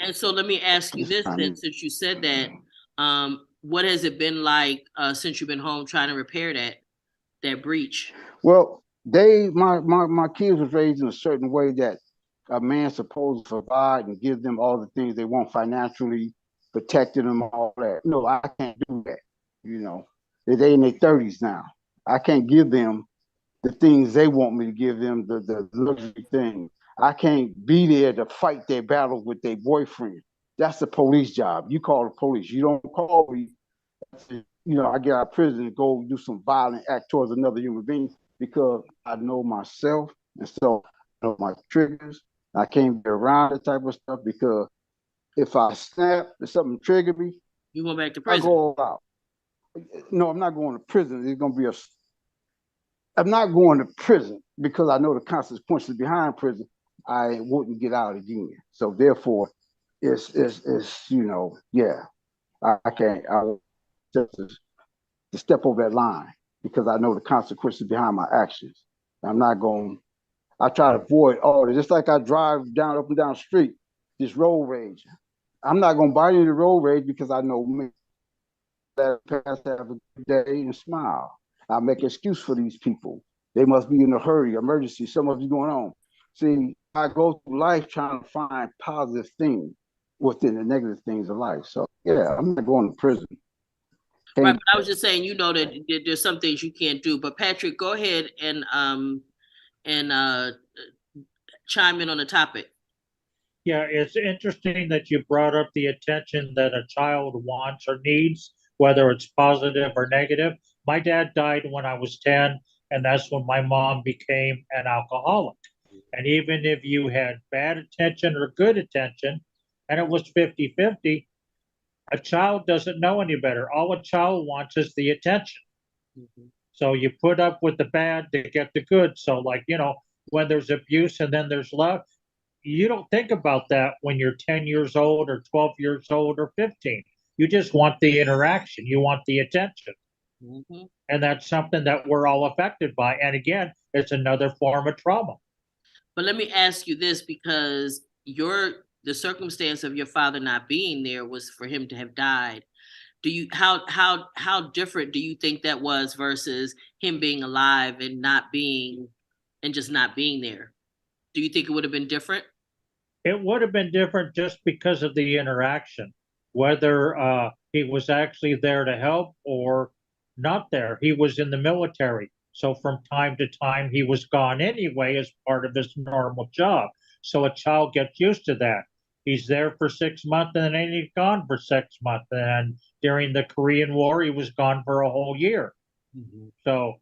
And so let me ask you this then, since you said that, what has it been like since you've been home trying to repair that breach? Well, my kids was raised in a certain way that a man's supposed to provide and give them all the things they want financially, protecting them, all that. No, I can't do that. You know, they in their 30s now. I can't give them the things they want me to give them, the luxury things. I can't be there to fight their battle with their boyfriend. That's the police job. You call the police. You don't call me. I get out of prison and go do some violent act towards another human being because I know myself and so I know my triggers. I can't be around that type of stuff because if I snap and something trigger me, You go back to I prison. go all out. No, I'm not going to prison. It's going to be I'm not going to prison because I know the consequences behind prison. I wouldn't get out again. So therefore, it's yeah. I can't. I just to step over that line because I know the consequences behind my actions. I'm not going. I try to avoid all this. Just like I drive down up and down the street, this road rage. I'm not going to buy any of the road rage because I know me. That pass, have a good day and smile. I make an excuse for these people. They must be in a hurry, emergency, something's going on. See, I go through life trying to find positive things within the negative things of life. So yeah, I'm not going to prison. Right, but I was just saying, that there's some things you can't do. But Patrick, go ahead and chime in on the topic. Yeah, it's interesting that you brought up the attention that a child wants or needs, whether it's positive or negative. My dad died when I was 10, and that's when my mom became an alcoholic. And even if you had bad attention or good attention, and it was 50-50, a child doesn't know any better. All a child wants is the attention. Mm-hmm. So you put up with the bad to get the good. So, like, when there's abuse and then there's love, you don't think about that when you're 10 years old or 12 years old or 15. You just want the interaction. You want the attention. Mm-hmm. And that's something that we're all affected by. And again, it's another form of trauma. But let me ask you this, because the circumstance of your father not being there was for him to have died. Do you how different do you think that was versus him being alive and just not being there? Do you think it would have been different? It would have been different just because of the interaction, whether he was actually there to help or not there. He was in the military. So from time to time, he was gone anyway as part of his normal job. So a child gets used to that. He's there for 6 months and then he's gone for 6 months. And during the Korean War, he was gone for a whole year. Mm-hmm. So,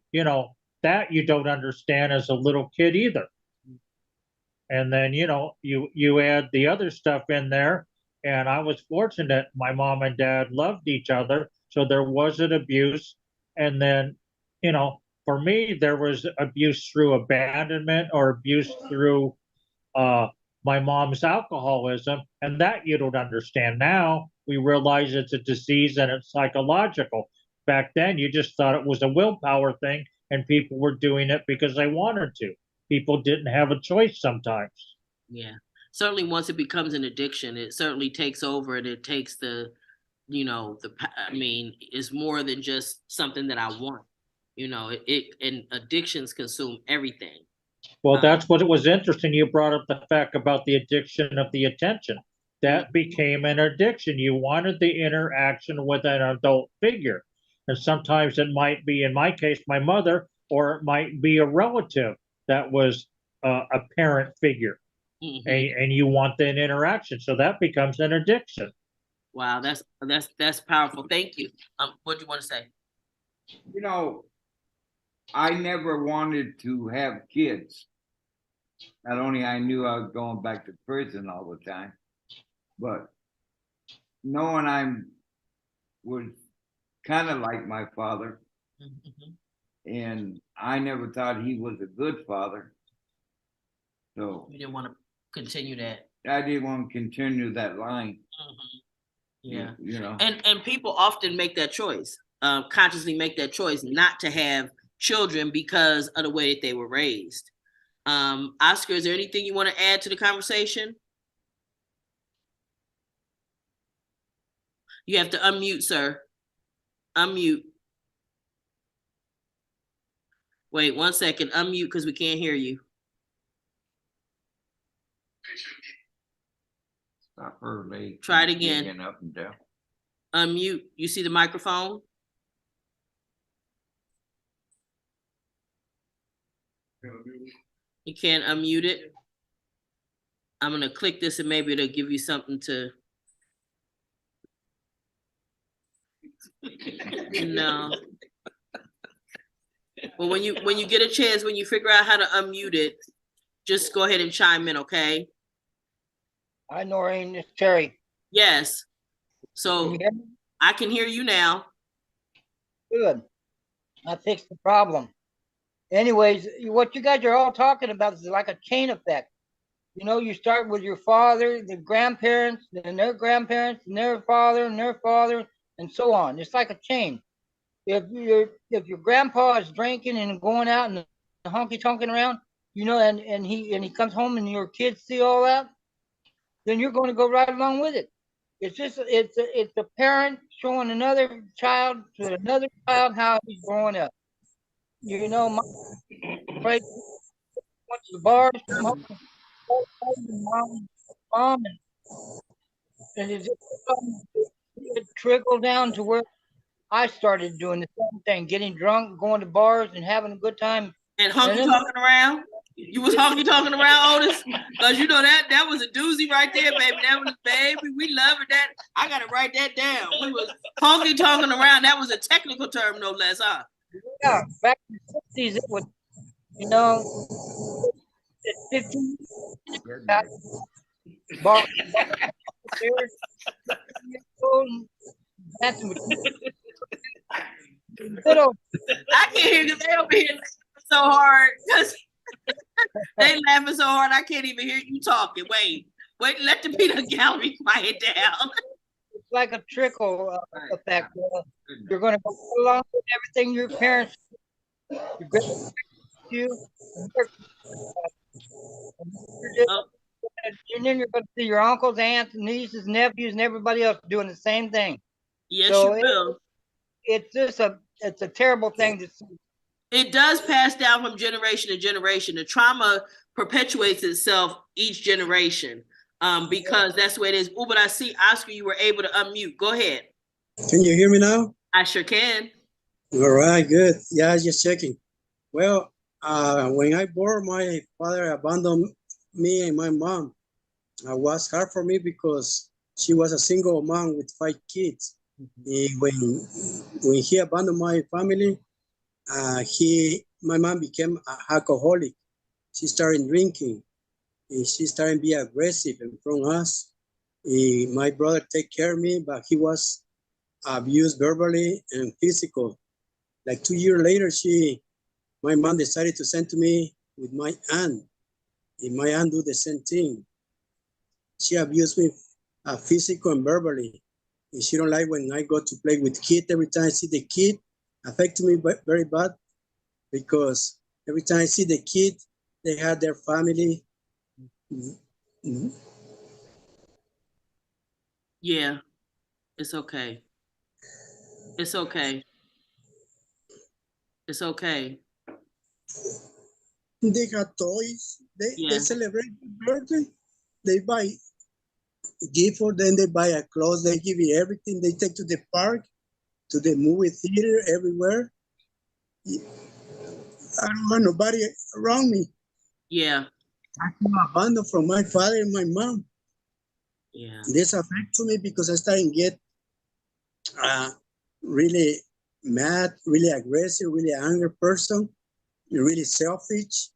that you don't understand as a little kid either. And then, you add the other stuff in there. And I was fortunate. My mom and dad loved each other. So there wasn't abuse. And then, for me, there was abuse through abandonment or abuse through my mom's alcoholism. And that you don't understand. Now we realize it's a disease and it's psychological. Back then, you just thought it was a willpower thing and people were doing it because they wanted to. People didn't have a choice sometimes. Yeah. Certainly once it becomes an addiction, it certainly takes over and it takes it's more than just something that I want. And addictions consume everything. Well, that's what it was interesting. You brought up the fact about the addiction of the attention. That became an addiction. You wanted the interaction with an adult figure. And sometimes it might be, in my case, my mother, or it might be a relative that was a parent figure. Mm-hmm. And you want that interaction. So that becomes an addiction. Wow, that's powerful. Thank you. What do you want to say? I never wanted to have kids. Not only I knew I was going back to prison all the time, but knowing I was kind of like my father, mm-hmm. and I never thought he was a good father. So you didn't want to continue that. I didn't want to continue that line. Mm-hmm. Yeah. And people often make that choice, consciously make that choice not to have children because of the way that they were raised. Oscar, is there anything you want to add to the conversation? You have to unmute, sir. Unmute. Wait 1 second. Unmute because we can't hear you. Stop her leg. Try it again. Up and down. Unmute. You see the microphone? You can't unmute it. I'm gonna click this and maybe it'll give you something to. No. Well, when you get a chance, when you figure out how to unmute it, just go ahead and chime in, okay? Hi, Noreen. It's Terry. Yes. So I can hear you now. Good. I fixed the problem. Anyways, what you guys are all talking about is like a chain effect. You know, you start with your father, the grandparents, and their grandparents, and their father, and so on. It's like a chain. If your grandpa is drinking and going out and honky tonking around, you know, and he comes home and your kids see all that, then you're going to go right along with it. It's a parent showing another child to another child how he's growing up. You know, my right went to the bars, come home, mom, and it trickled down to where I started doing the same thing, getting drunk, going to bars, and having a good time. And honky talking around. You was honky talking around, Otis, because you know that was a doozy right there, baby. That was baby. We loving that. I gotta write that down. We was honky talking around. That was a technical term, no less, huh? Yeah, back in the 60s, it was, you know, 15 bar, dancing with little. I can't hear you. They over here laughing so hard because they laughing so hard. I can't even hear you talking. Wait, let the peanut gallery quiet down. It's like a trickle effect. You're going to go along with everything your parents you. And then you're going to see your uncles, aunts, nieces, nephews, and everybody else doing the same thing. Yes, so you will. It's just it's a terrible thing to see. It does pass down from generation to generation. The trauma perpetuates itself each generation because that's the way it is. Oh, but I see, Oscar, you were able to unmute. Go ahead. Can you hear me now? I sure can. All right, good. Yeah, just checking. Well, when I born, my father abandoned me and my mom. It was hard for me because she was a single mom with 5 kids. When he abandoned my family, my mom became an alcoholic. She started drinking, and she started to be aggressive in front of us. My brother take care of me, but he was abused verbally and physical. Like 2 years later, my mom decided to send to me with my aunt, and my aunt do the same thing. She abused me physical and verbally. And she don't like when I go to play with kids. Every time I see the kid, affect me very bad because every time I see the kid, they have their family. Yeah, it's okay. It's okay. It's okay. They got toys. They celebrate birthday. They buy gift for them. They buy a clothes. They give you everything. They take to the park, to the movie theater, everywhere. I don't want nobody around me. Yeah. I feel abandoned from my father and my mom. Yeah. This affects me because I started to get really mad, really aggressive, really angry person, really selfish.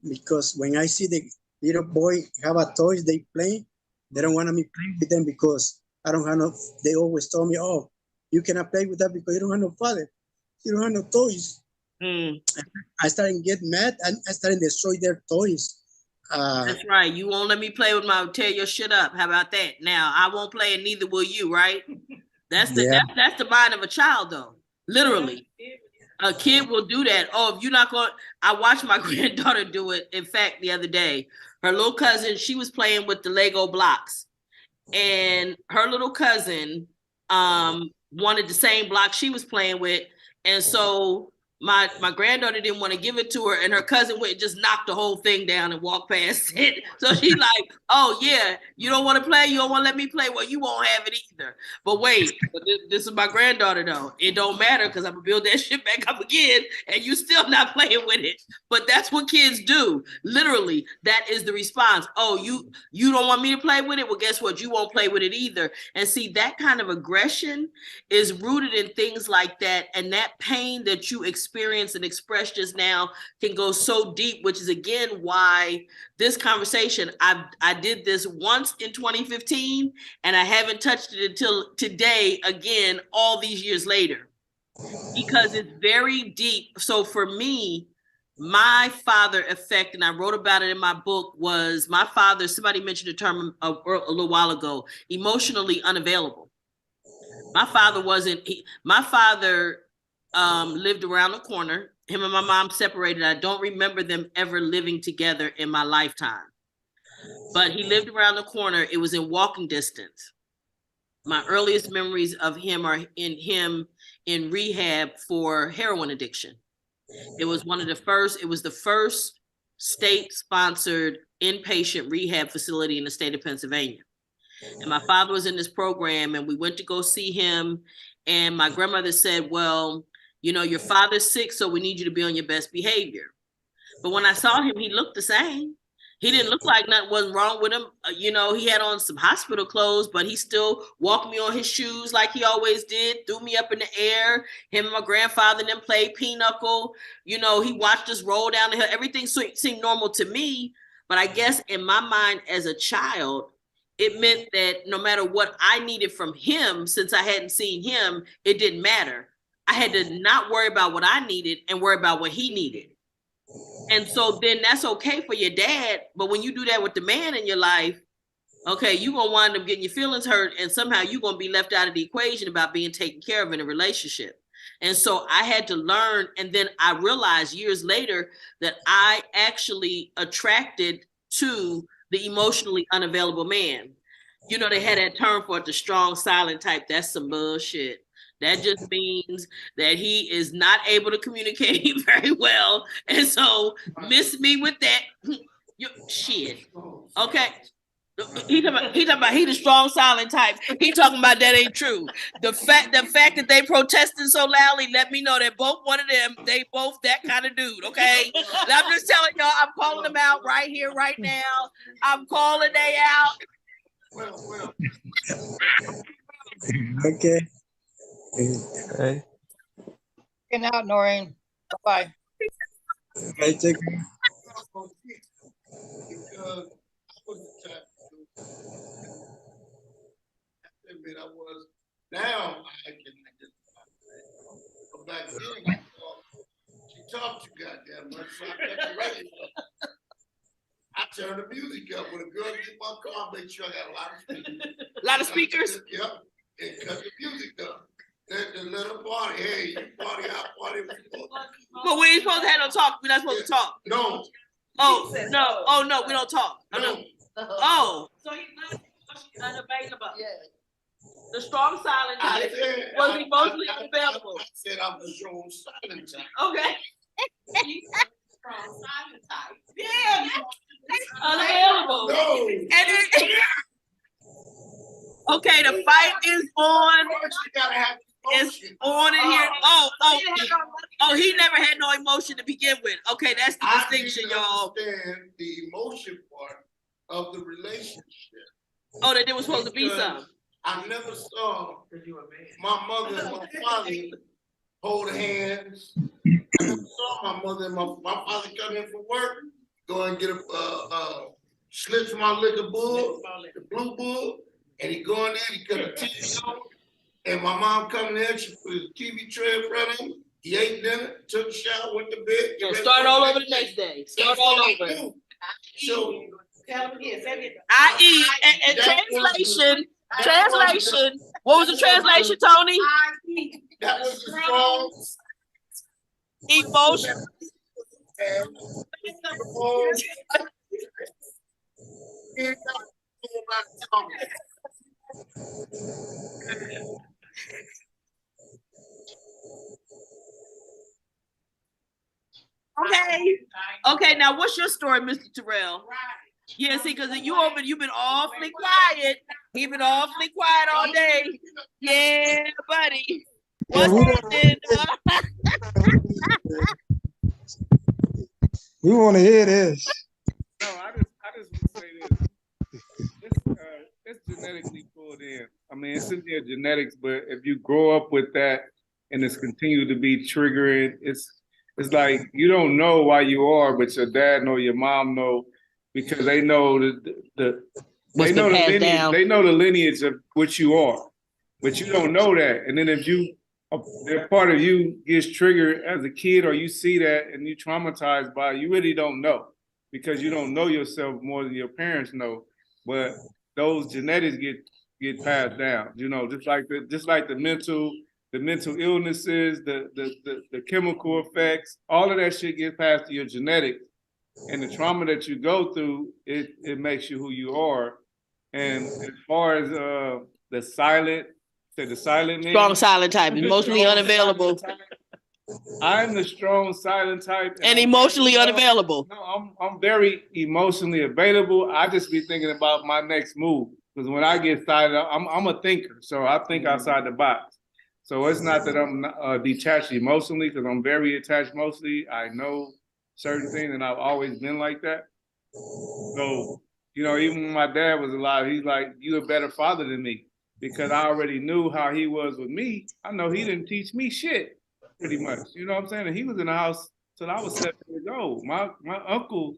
Because when I see the little boy have a toys they play, they don't want me play with them because I don't have no. They always told me, "Oh, you cannot play with that because you don't have no father, you don't have no toys." I started to get mad and I started to destroy their toys. That's right. You won't let me play with my tear your shit up. How about that? Now I won't play and neither will you, right? That's the mind of a child, though. Literally. A kid will do that. Oh, if you're not going, I watched my granddaughter do it. In fact, the other day, her little cousin, she was playing with the Lego blocks, and her little cousin wanted the same block she was playing with, and so my granddaughter didn't want to give it to her, and her cousin went and just knocked the whole thing down and walked past it. So she's like, "Oh yeah, you don't want to play? You don't want to let me play? Well, you won't have it either." But wait, this is my granddaughter though. It don't matter because I'm gonna build that shit back up again, and you still not playing with it. But that's what kids do. Literally, that is the response. Oh, you don't want me to play with it? Well, guess what? You won't play with it either. And see, that kind of aggression is rooted in things like that, and that pain that you experience and express just now can go so deep, which is again why this conversation, I did this once in 2015 and I haven't touched it until today again, all these years later, because it's very deep. So for me, my father effect, and I wrote about it in my book, was my father, somebody mentioned the term a little while ago, emotionally unavailable. My father my father lived around the corner. Him and my mom separated. I don't remember them ever living together in my lifetime. But he lived around the corner. It was in walking distance. My earliest memories of him are in rehab for heroin addiction. It was the first state-sponsored inpatient rehab facility in the state of Pennsylvania. And my father was in this program, and we went to go see him. And my grandmother said, well, you know, your father's sick, so we need you to be on your best behavior. But when I saw him, he looked the same. He didn't look like nothing was wrong with him. You know, he had on some hospital clothes, but he still walked me on his shoes like he always did, threw me up in the air. Him and my grandfather then played pinochle. You know, he watched us roll down the hill. Everything seemed normal to me. But I guess in my mind as a child, it meant that no matter what I needed from him, since I hadn't seen him, it didn't matter. I had to not worry about what I needed and worry about what he needed. And so then that's okay for your dad. But when you do that with the man in your life, okay, you're going to wind up getting your feelings hurt. And somehow you're going to be left out of the equation about being taken care of in a relationship. And so I had to learn. And then I realized years later that I actually attracted to the emotionally unavailable man. You know, they had that term for it, the strong silent type. That's some bullshit. That just means that he is not able to communicate very well. And so miss me with that. Shit. Okay. He talking about he the strong silent type. He talking about that ain't true. The fact that they protested so loudly let me know that both one of them, they both that kind of dude. Okay. I'm just telling y'all, I'm calling them out right here, right now. I'm calling they out. Okay. Okay. Getting out, Noreen. Bye. Okay, take care. Because I was the type to admit I was. Now I can identify that. But back then I thought she talked too goddamn much, so I kept the radio up. I turned the music up. When a girl gets in my car, make sure I got a lot of speakers. A lot of speakers? Yep. And cut the music up. Let her party. Hey, you party, I party. But we ain't supposed to have no talk. We're not supposed to talk. No. Oh, no. Oh, no, we don't talk. No. Oh. So he's unavailable. Yeah. The strong silent type was emotionally unavailable. I said I'm the strong silent type. Okay. Strong silent type. Yeah. Unavailable. No. And okay, the fight is on. It's on in here. Oh, he never had no emotion to begin with. Okay, that's the distinction, y'all. I understand the emotion part of the relationship. Oh, that there was supposed to be some. I never saw my mother and my father hold hands. I never saw my mother and my father come in from work, go and get a slip from my liquor bull, the blue bull, and he go in there, he cut a TV on, and my mom come in there, she put a TV tray in front of him, he ate dinner, took a shower, went to bed. So start all over the next day. Start all over. So, I.e. and translation. What was the translation, Tony? that was the strong Emotion. Okay, now what's your story, Mr. Terrell? Yeah, see, because you've been awfully quiet. You've been awfully quiet all day. Yeah, buddy. What's happening? We want to hear this. No, I just want to say this. It's genetically pulled in. I mean, it's in your genetics, but if you grow up with that and it's continued to be triggering, it's like you don't know why you are, but your dad know, your mom know, because they know the lineage of what you are, but you don't know that. And then if you that part of you gets triggered as a kid, or you see that and you traumatized by it, you really don't know because you don't know yourself more than your parents know. But those genetics get passed down, you know, just like the mental illnesses, the chemical effects, all of that shit gets passed to your genetics. And the trauma that you go through, it makes you who you are. And as far as the silent Strong silent type, emotionally unavailable. I'm the strong silent type, and emotionally unavailable. No, I'm very emotionally available. I just be thinking about my next move because when I get started, I'm a thinker, so I think outside the box. So it's not that I'm detached emotionally because I'm very attached emotionally. I know certain things, and I've always been like that. So you know, even when my dad was alive, he's like, "You're a better father than me." Because I already knew how he was with me. I know he didn't teach me shit, pretty much. You know what I'm saying? And he was in the house till I was 7 years old. My uncle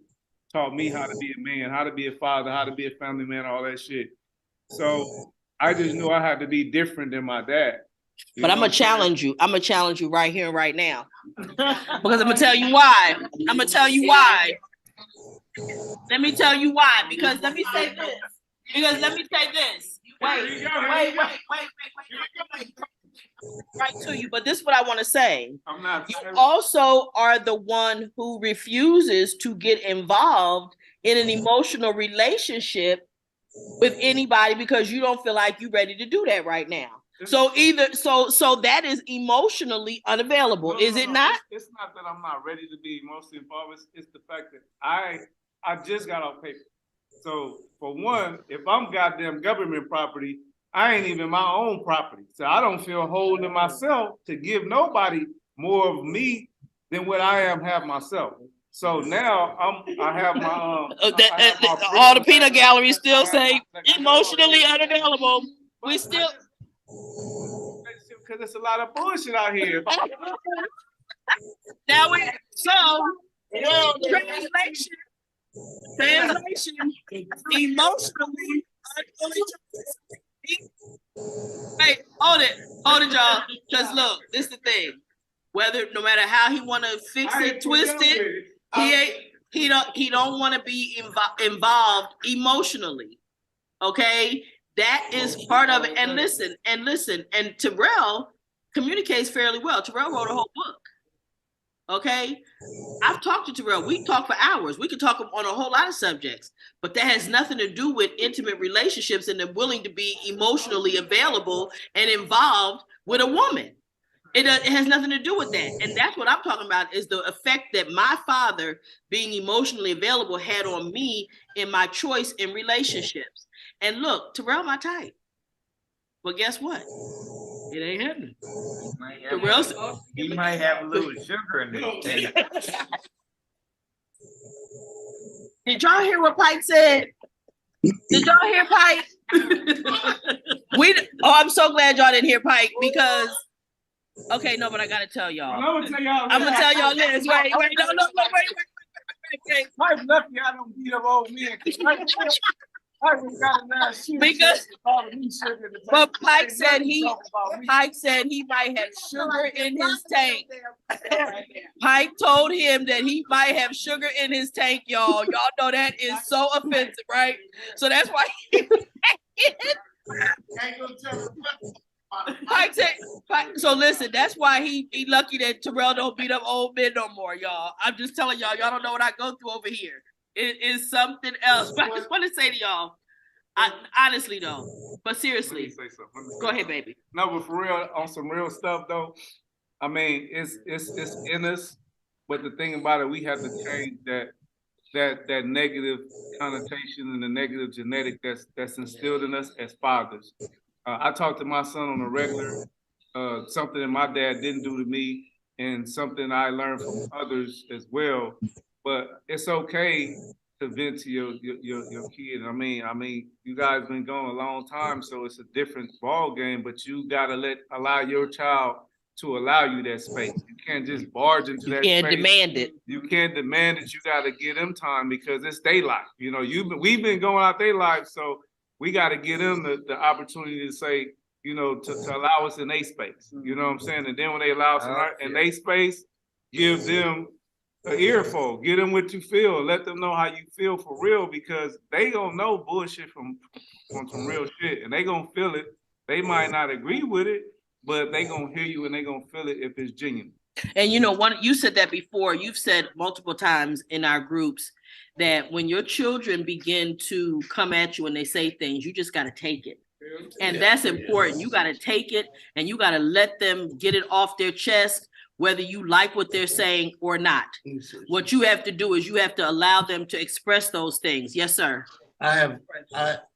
taught me how to be a man, how to be a father, how to be a family man, all that shit. So I just knew I had to be different than my dad. But I'm gonna challenge you. I'm gonna challenge you right here and right now. Because I'm gonna tell you why. I'm gonna tell you why. Let me tell you why. Because let me say this. Wait. Right to you, but this is what I want to say. You also are the one who refuses to get involved in an emotional relationship with anybody because you don't feel like you're ready to do that right now. So that is emotionally unavailable, is it not? It's not that I'm not ready to be emotionally involved. It's the fact that I just got off paper. So for one, if I'm goddamn government property, I ain't even my own property. So I don't feel whole in myself to give nobody more of me than what I have myself. So now I have my all the peanut galleries still say emotionally unavailable. We still because it's a lot of bullshit out here. Now translation, emotionally. Hey, hold it, y'all. Because look, this is the thing. No matter how he want to fix it, twist it, he don't want to be involved emotionally. Okay, that is part of it. And listen. And Terrell communicates fairly well. Terrell wrote a whole book. Okay, I've talked to Terrell. We talk for hours. We could talk on a whole lot of subjects, but that has nothing to do with intimate relationships and them willing to be emotionally available and involved with a woman. It has nothing to do with that. And that's what I'm talking about is the effect that my father being emotionally available had on me in my choice in relationships. And look, Terrell, my type. But guess what? It ain't happening. He might have a little sugar in his tank. Did y'all hear what Pike said? Did y'all hear Pike? I'm so glad y'all didn't hear Pike because okay, no, but I gotta tell y'all. I'm gonna tell y'all this. Wait. Mike's lucky I don't beat up old men. Because, but Pike said he might have sugar in his tank. Pike told him that he might have sugar in his tank, y'all. Y'all know that is so offensive, right? So that's why Pike said, so listen, that's why he lucky that Terrell don't beat up old men no more, y'all. I'm just telling y'all don't know what I go through over here. It is something else. But I just want to say to y'all, honestly though, but seriously, go ahead, baby. No, but for real, on some real stuff though, I mean, it's in us. But the thing about it, we have to change that negative connotation and the negative genetic that's instilled in us as fathers. I talk to my son on a regular, something that my dad didn't do to me, and something I learned from others as well. But it's okay to vent to your kid. I mean, you guys been going a long time, so it's a different ball game. But you gotta allow your child to allow you that space. You can't just barge into that space. You can't demand it. You can't demand it. You gotta give them time because it's their life. You know, we've been going out their life, so we gotta give them the opportunity to say, you know, to allow us in a space. You know what I'm saying? And then when they allow us in a space, give them an earful, get them what you feel, let them know how you feel for real, because they gonna know bullshit from some real shit, and they gonna feel it. They might not agree with it, but they gonna hear you and they gonna feel it if it's genuine. And you said that before. You've said multiple times in our groups that when your children begin to come at you and they say things, you just got to take it. And that's important. You got to take it and you got to let them get it off their chest, whether you like what they're saying or not. What you have to do is you have to allow them to express those things. Yes, sir. I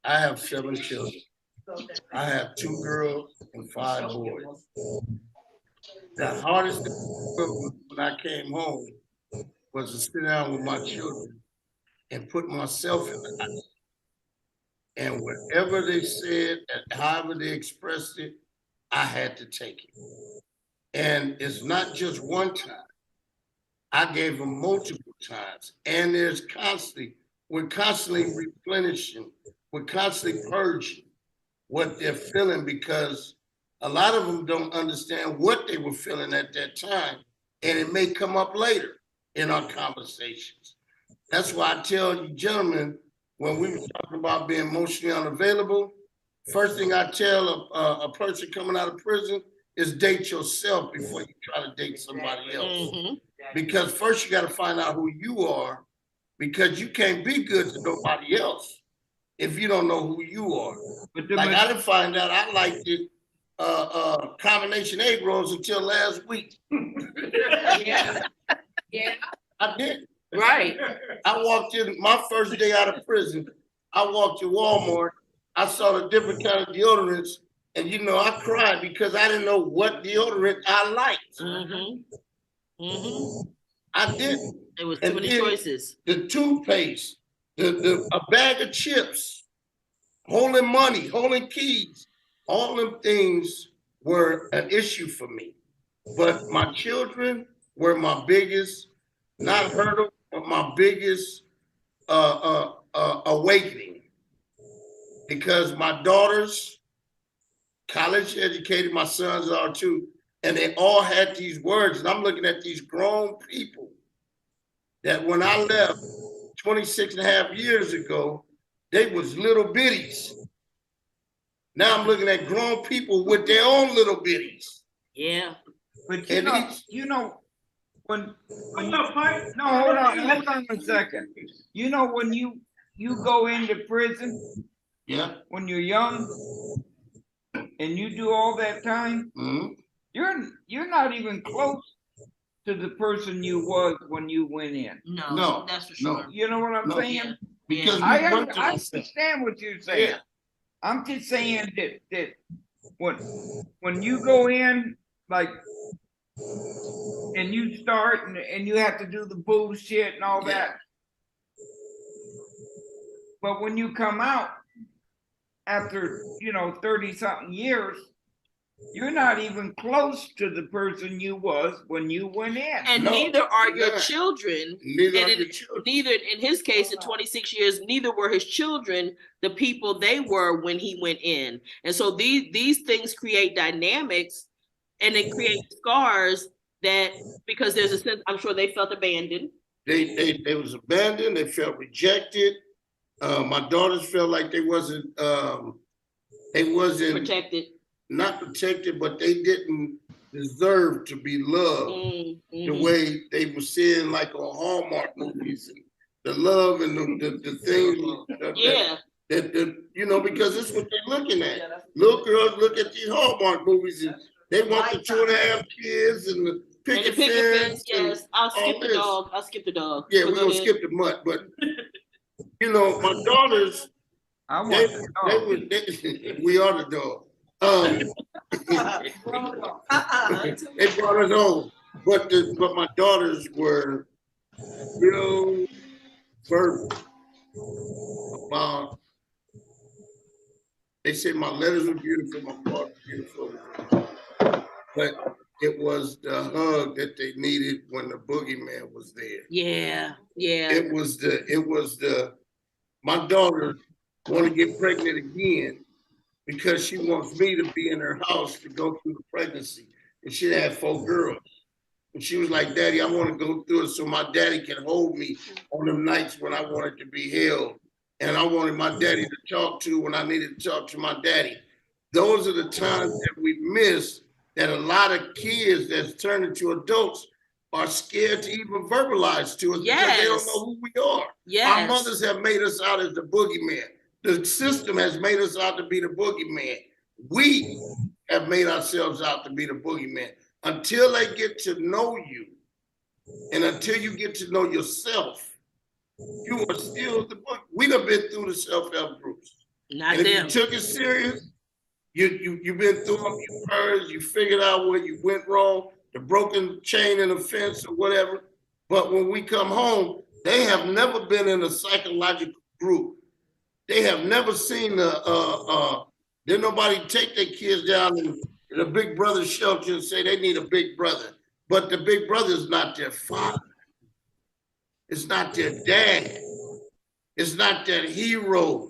have 7 children. I have 2 girls and 5 boys. The hardest thing when I came home was to sit down with my children and put myself in the house. And whatever they said and however they expressed it, I had to take it. And it's not just one time. I gave them multiple times. And we're constantly replenishing, we're constantly purging what they're feeling, because a lot of them don't understand what they were feeling at that time. And it may come up later in our conversations. That's why I tell you gentlemen, when we were talking about being emotionally unavailable, first thing I tell a person coming out of prison is date yourself before you try to date somebody else. Mm-hmm. Because first you got to find out who you are, because you can't be good to nobody else if you don't know who you are. But like I didn't find out I liked it combination egg rolls until last week. Yeah. I did. Right. I walked in my first day out of prison. I walked to Walmart. I saw the different kind of deodorants, and I cried because I didn't know what deodorant I liked. Mm-hmm. Mm-hmm. I didn't. There was too many choices. The toothpaste, a bag of chips, holding money, holding keys, all them things were an issue for me. But my children were my biggest, not hurdle, but my biggest awakening. Because my daughters, college educated, my sons are too, and they all had these words. And I'm looking at these grown people that when I left 26 and a half years ago, they was little bitties. Now I'm looking at grown people with their own little bitties. Yeah. But when hold on a second. When you go into prison, yeah, when you're young and you do all that time, mm-hmm. you're not even close to the person you was when you went in. No, that's for sure. You know what I'm saying? Yeah. Because I understand what you're saying. Yeah. I'm just saying that when you go in, like, and you start and you have to do the bullshit and all that. But when you come out after, 30 something years, you're not even close to the person you was when you went in. And neither are your children. Neither in his case, in 26 years, neither were his children the people they were when he went in. And so these things create dynamics, and they create scars that, because there's a sense, I'm sure they felt abandoned. They was abandoned. They felt rejected. My daughters felt like they wasn't protected. Not protected, but they didn't deserve to be loved. Mm-hmm. The way they were seeing, like on Hallmark movies, the love and the things. That because it's what they're looking at. Little girls look at these Hallmark movies and they want the 2.5 kids and the picket fence. Yes, I'll skip the dog. Yeah, we're gonna skip the mutt, but my daughters. We are the dog. They brought us home, but my daughters were real verbal about. They said my letters were beautiful, my part was beautiful, but it was the hug that they needed when the boogeyman was there. Yeah. It was the. My daughter want to get pregnant again, because she wants me to be in her house to go through the pregnancy. And she had 4 girls. And she was like, Daddy, I want to go through it so my daddy can hold me on them nights when I wanted to be held. And I wanted my daddy to talk to when I needed to talk to my daddy. Those are the times that we miss, that a lot of kids that's turned into adults are scared to even verbalize to us because they don't know who we are. Our mothers have made us out as the boogeyman. The system has made us out to be the boogeyman. We have made ourselves out to be the boogeyman. Until they get to know you, and until you get to know yourself, you are still the book. We done been through the self-help groups. Not and if them. you took it serious, you've been through them, you purged, you figured out where you went wrong, the broken chain in the fence or whatever. But when we come home, they have never been in a psychological group. They have never seen did nobody take their kids down in the big brother shelter and say they need a big brother. But the big brother is not their father. It's not their dad. It's not that hero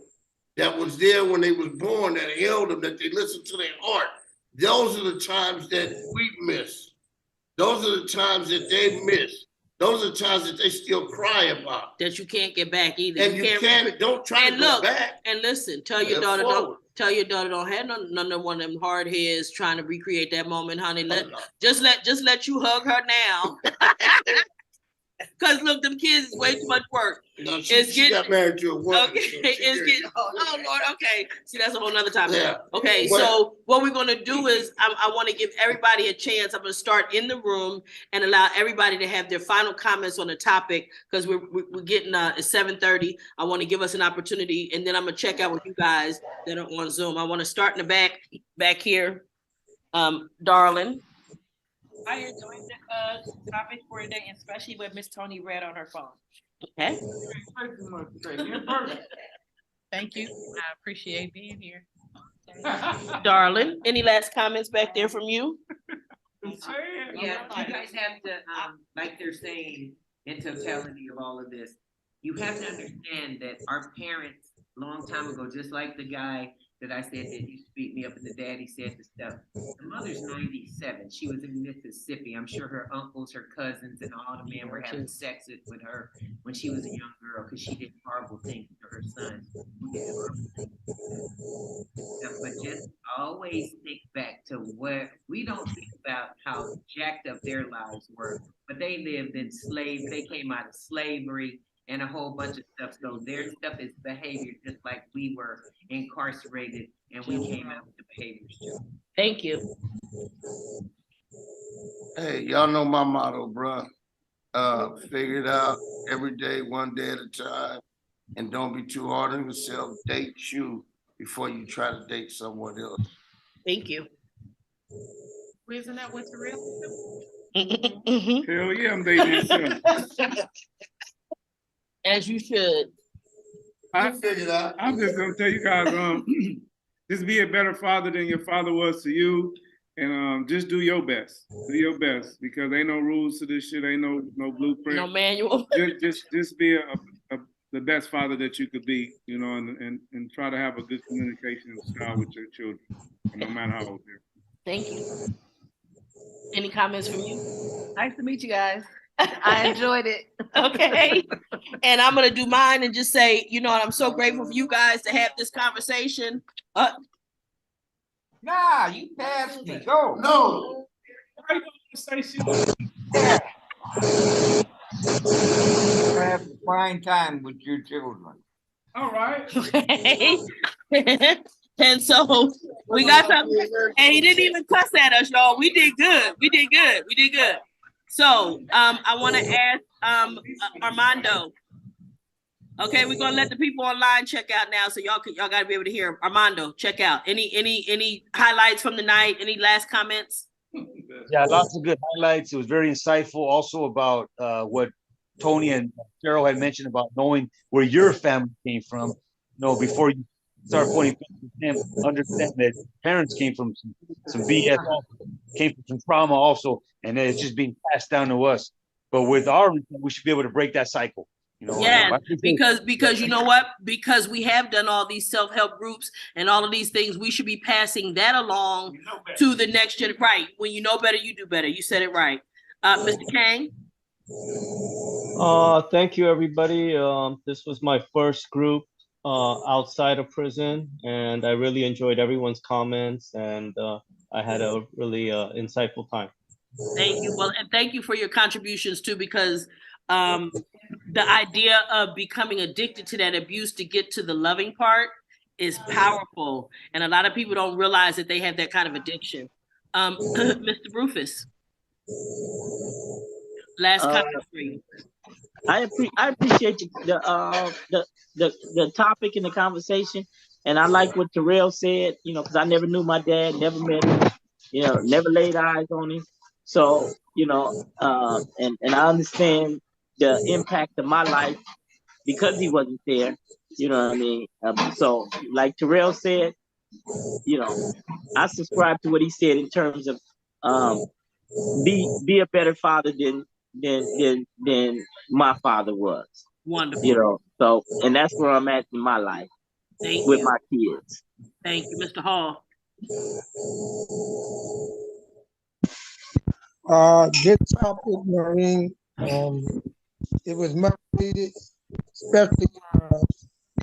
that was there when they was born, that held them, that they listened to their heart. Those are the times that we miss. Those are the times that they miss. Those are the times that they still cry about. That you can't get back either. And you can't don't try to go back. And listen, tell your daughter don't have none of one of them hard heads trying to recreate that moment, honey. Just let you hug her now. Cause look, them kids is way too much work. No, she got married to a woman. Okay, so it's getting. Oh Lord, okay. See, that's a whole nother topic. Yeah. Okay, so what we're gonna do is I want to give everybody a chance. I'm gonna start in the room and allow everybody to have their final comments on the topic because we're getting it's 7:30. I want to give us an opportunity, and then I'm gonna check out with you guys that are on Zoom. I want to start in the back here, darling. I enjoyed the topic for today, especially what Miss Tony read on her phone. Okay. Thank you. I appreciate being here. Darling, any last comments back there from you? Yeah, you guys have to, like they're saying, in totality of all of this, you have to understand that our parents, long time ago, just like the guy that I said that used to beat me up and the daddy said the stuff. The mother's 97. She was in Mississippi. I'm sure her uncles, her cousins, and all the men were having sex with her when she was a young girl because she did horrible things to her son. But just always think back to where we don't think about how jacked up their lives were, but they lived in slavery. They came out of slavery and a whole bunch of stuff. So their stuff is behavior, just like we were incarcerated and we came out with the behaviors too. Thank you. Hey, y'all know my motto, bro. Figure it out every day, one day at a time, and don't be too hard on yourself. Date you before you try to date someone else. Thank you. Isn't that what's real? Hell yeah, I'm dating myself. As you should. I'm just gonna tell you guys, just be a better father than your father was to you, and just do your best. Do your best because ain't no rules to this shit. Ain't no blueprint. No manual. Just be the best father that you could be, you know, and try to have a good communication style with your children, no matter how old they're. Thank you. Any comments from you? Nice to meet you guys. I enjoyed it. Okay. And I'm going to do mine and just say, you know, I'm so grateful for you guys to have this conversation. Nah, you passed me. Go. No. Why you gonna say shit? Have a fine time with your children. All right. Okay. And so we got something, and he didn't even cuss at us, y'all. We did good. We did good. We did good. So I want to ask Armando. Okay, we're gonna let the people online check out now, so y'all gotta be able to hear. Armando, check out. Any highlights from the night? Any last comments? Yeah, lots of good highlights. It was very insightful. Also about what Tony and Cheryl had mentioned about knowing where your family came from. You know, before you start pointing fingers at him, understand that parents came from some BS, came from some trauma also, and that it's just being passed down to us. But with our, we should be able to break that cycle. You know, Yes, because you know what? Because we have done all these self-help groups and all of these things, we should be passing that along to the next generation. Right. When you know better, you do better. You said it right. Mr. Kang? Thank you, everybody. This was my first group outside of prison, and I really enjoyed everyone's comments, and I had a really insightful time. Thank you. Well, and thank you for your contributions too, because the idea of becoming addicted to that abuse to get to the loving part is powerful. And a lot of people don't realize that they have that kind of addiction. Mr. Rufus, last comment for you. I appreciate the topic and the conversation, and I like what Terrell said. You know, because I never knew my dad, never met him, you know, never laid eyes on him. So you know, and I understand the impact of my life because he wasn't there. You know what I mean? So like Terrell said, you know, I subscribe to what he said in terms of be a better father than my father was. Wonderful. You know, so and that's where I'm at in my life with my kids. Thank you, Mr. Hall. Good topic, Maureen. It was much needed, especially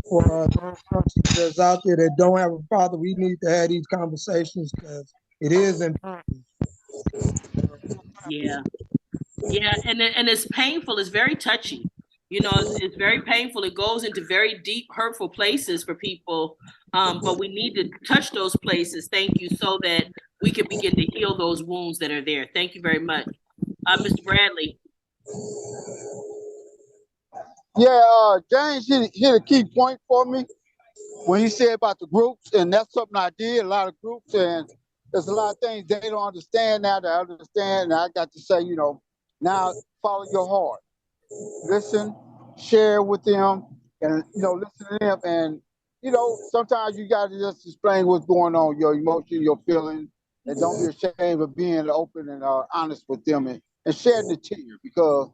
for those persons that's out there that don't have a father. We need to have these conversations because it is important. Yeah, and it's painful. It's very touchy. You know, it's very painful. It goes into very deep, hurtful places for people. But we need to touch those places. Thank you, so that we can begin to heal those wounds that are there. Thank you very much, Mr. Bradley. Yeah, James hit a key point for me when he said about the groups, and that's something I did, a lot of groups, and there's a lot of things they don't understand now that I understand, and I got to say, you know, now follow your heart. Listen, share with them, and, you know, listen to them, and, you know, sometimes you got to just explain what's going on, your emotion, your feelings, and don't be ashamed of being open and honest with them and shedding the tear, because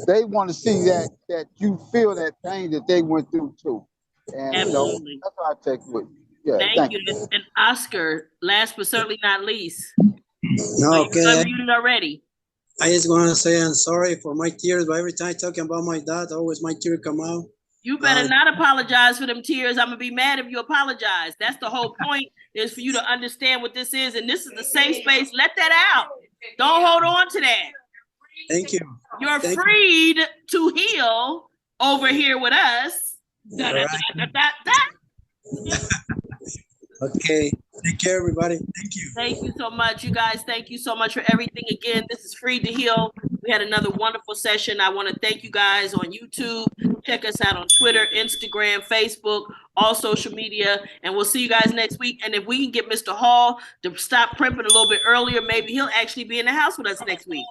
they want to see that you feel that pain that they went through too. And absolutely, you know, that's what I take with you. Yeah, thank you. And Oscar, last but certainly not least. No, okay. Unmuted already. I just want to say I'm sorry for my tears, but every time talking about my dad, always my tears come out. You better not apologize for them tears. I'm gonna be mad if you apologize. That's the whole point, is for you to understand what this is, and this is the safe space. Let that out. Don't hold on to that. Thank you. You're freed to heal over here with us. Okay. Take care, everybody. Thank you. Thank you so much, you guys. Thank you so much for everything. Again, this is Free to Heal. We had another wonderful session. I want to thank you guys on YouTube. Check us out on Twitter, Instagram, Facebook, all social media, and we'll see you guys next week. And if we can get Mr. Hall to stop primping a little bit earlier, maybe he'll actually be in the house with us next week.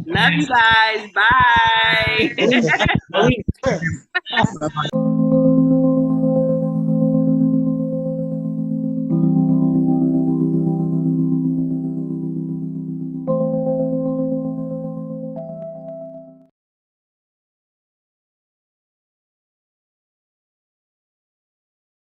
Love you guys. Bye. Bye-bye.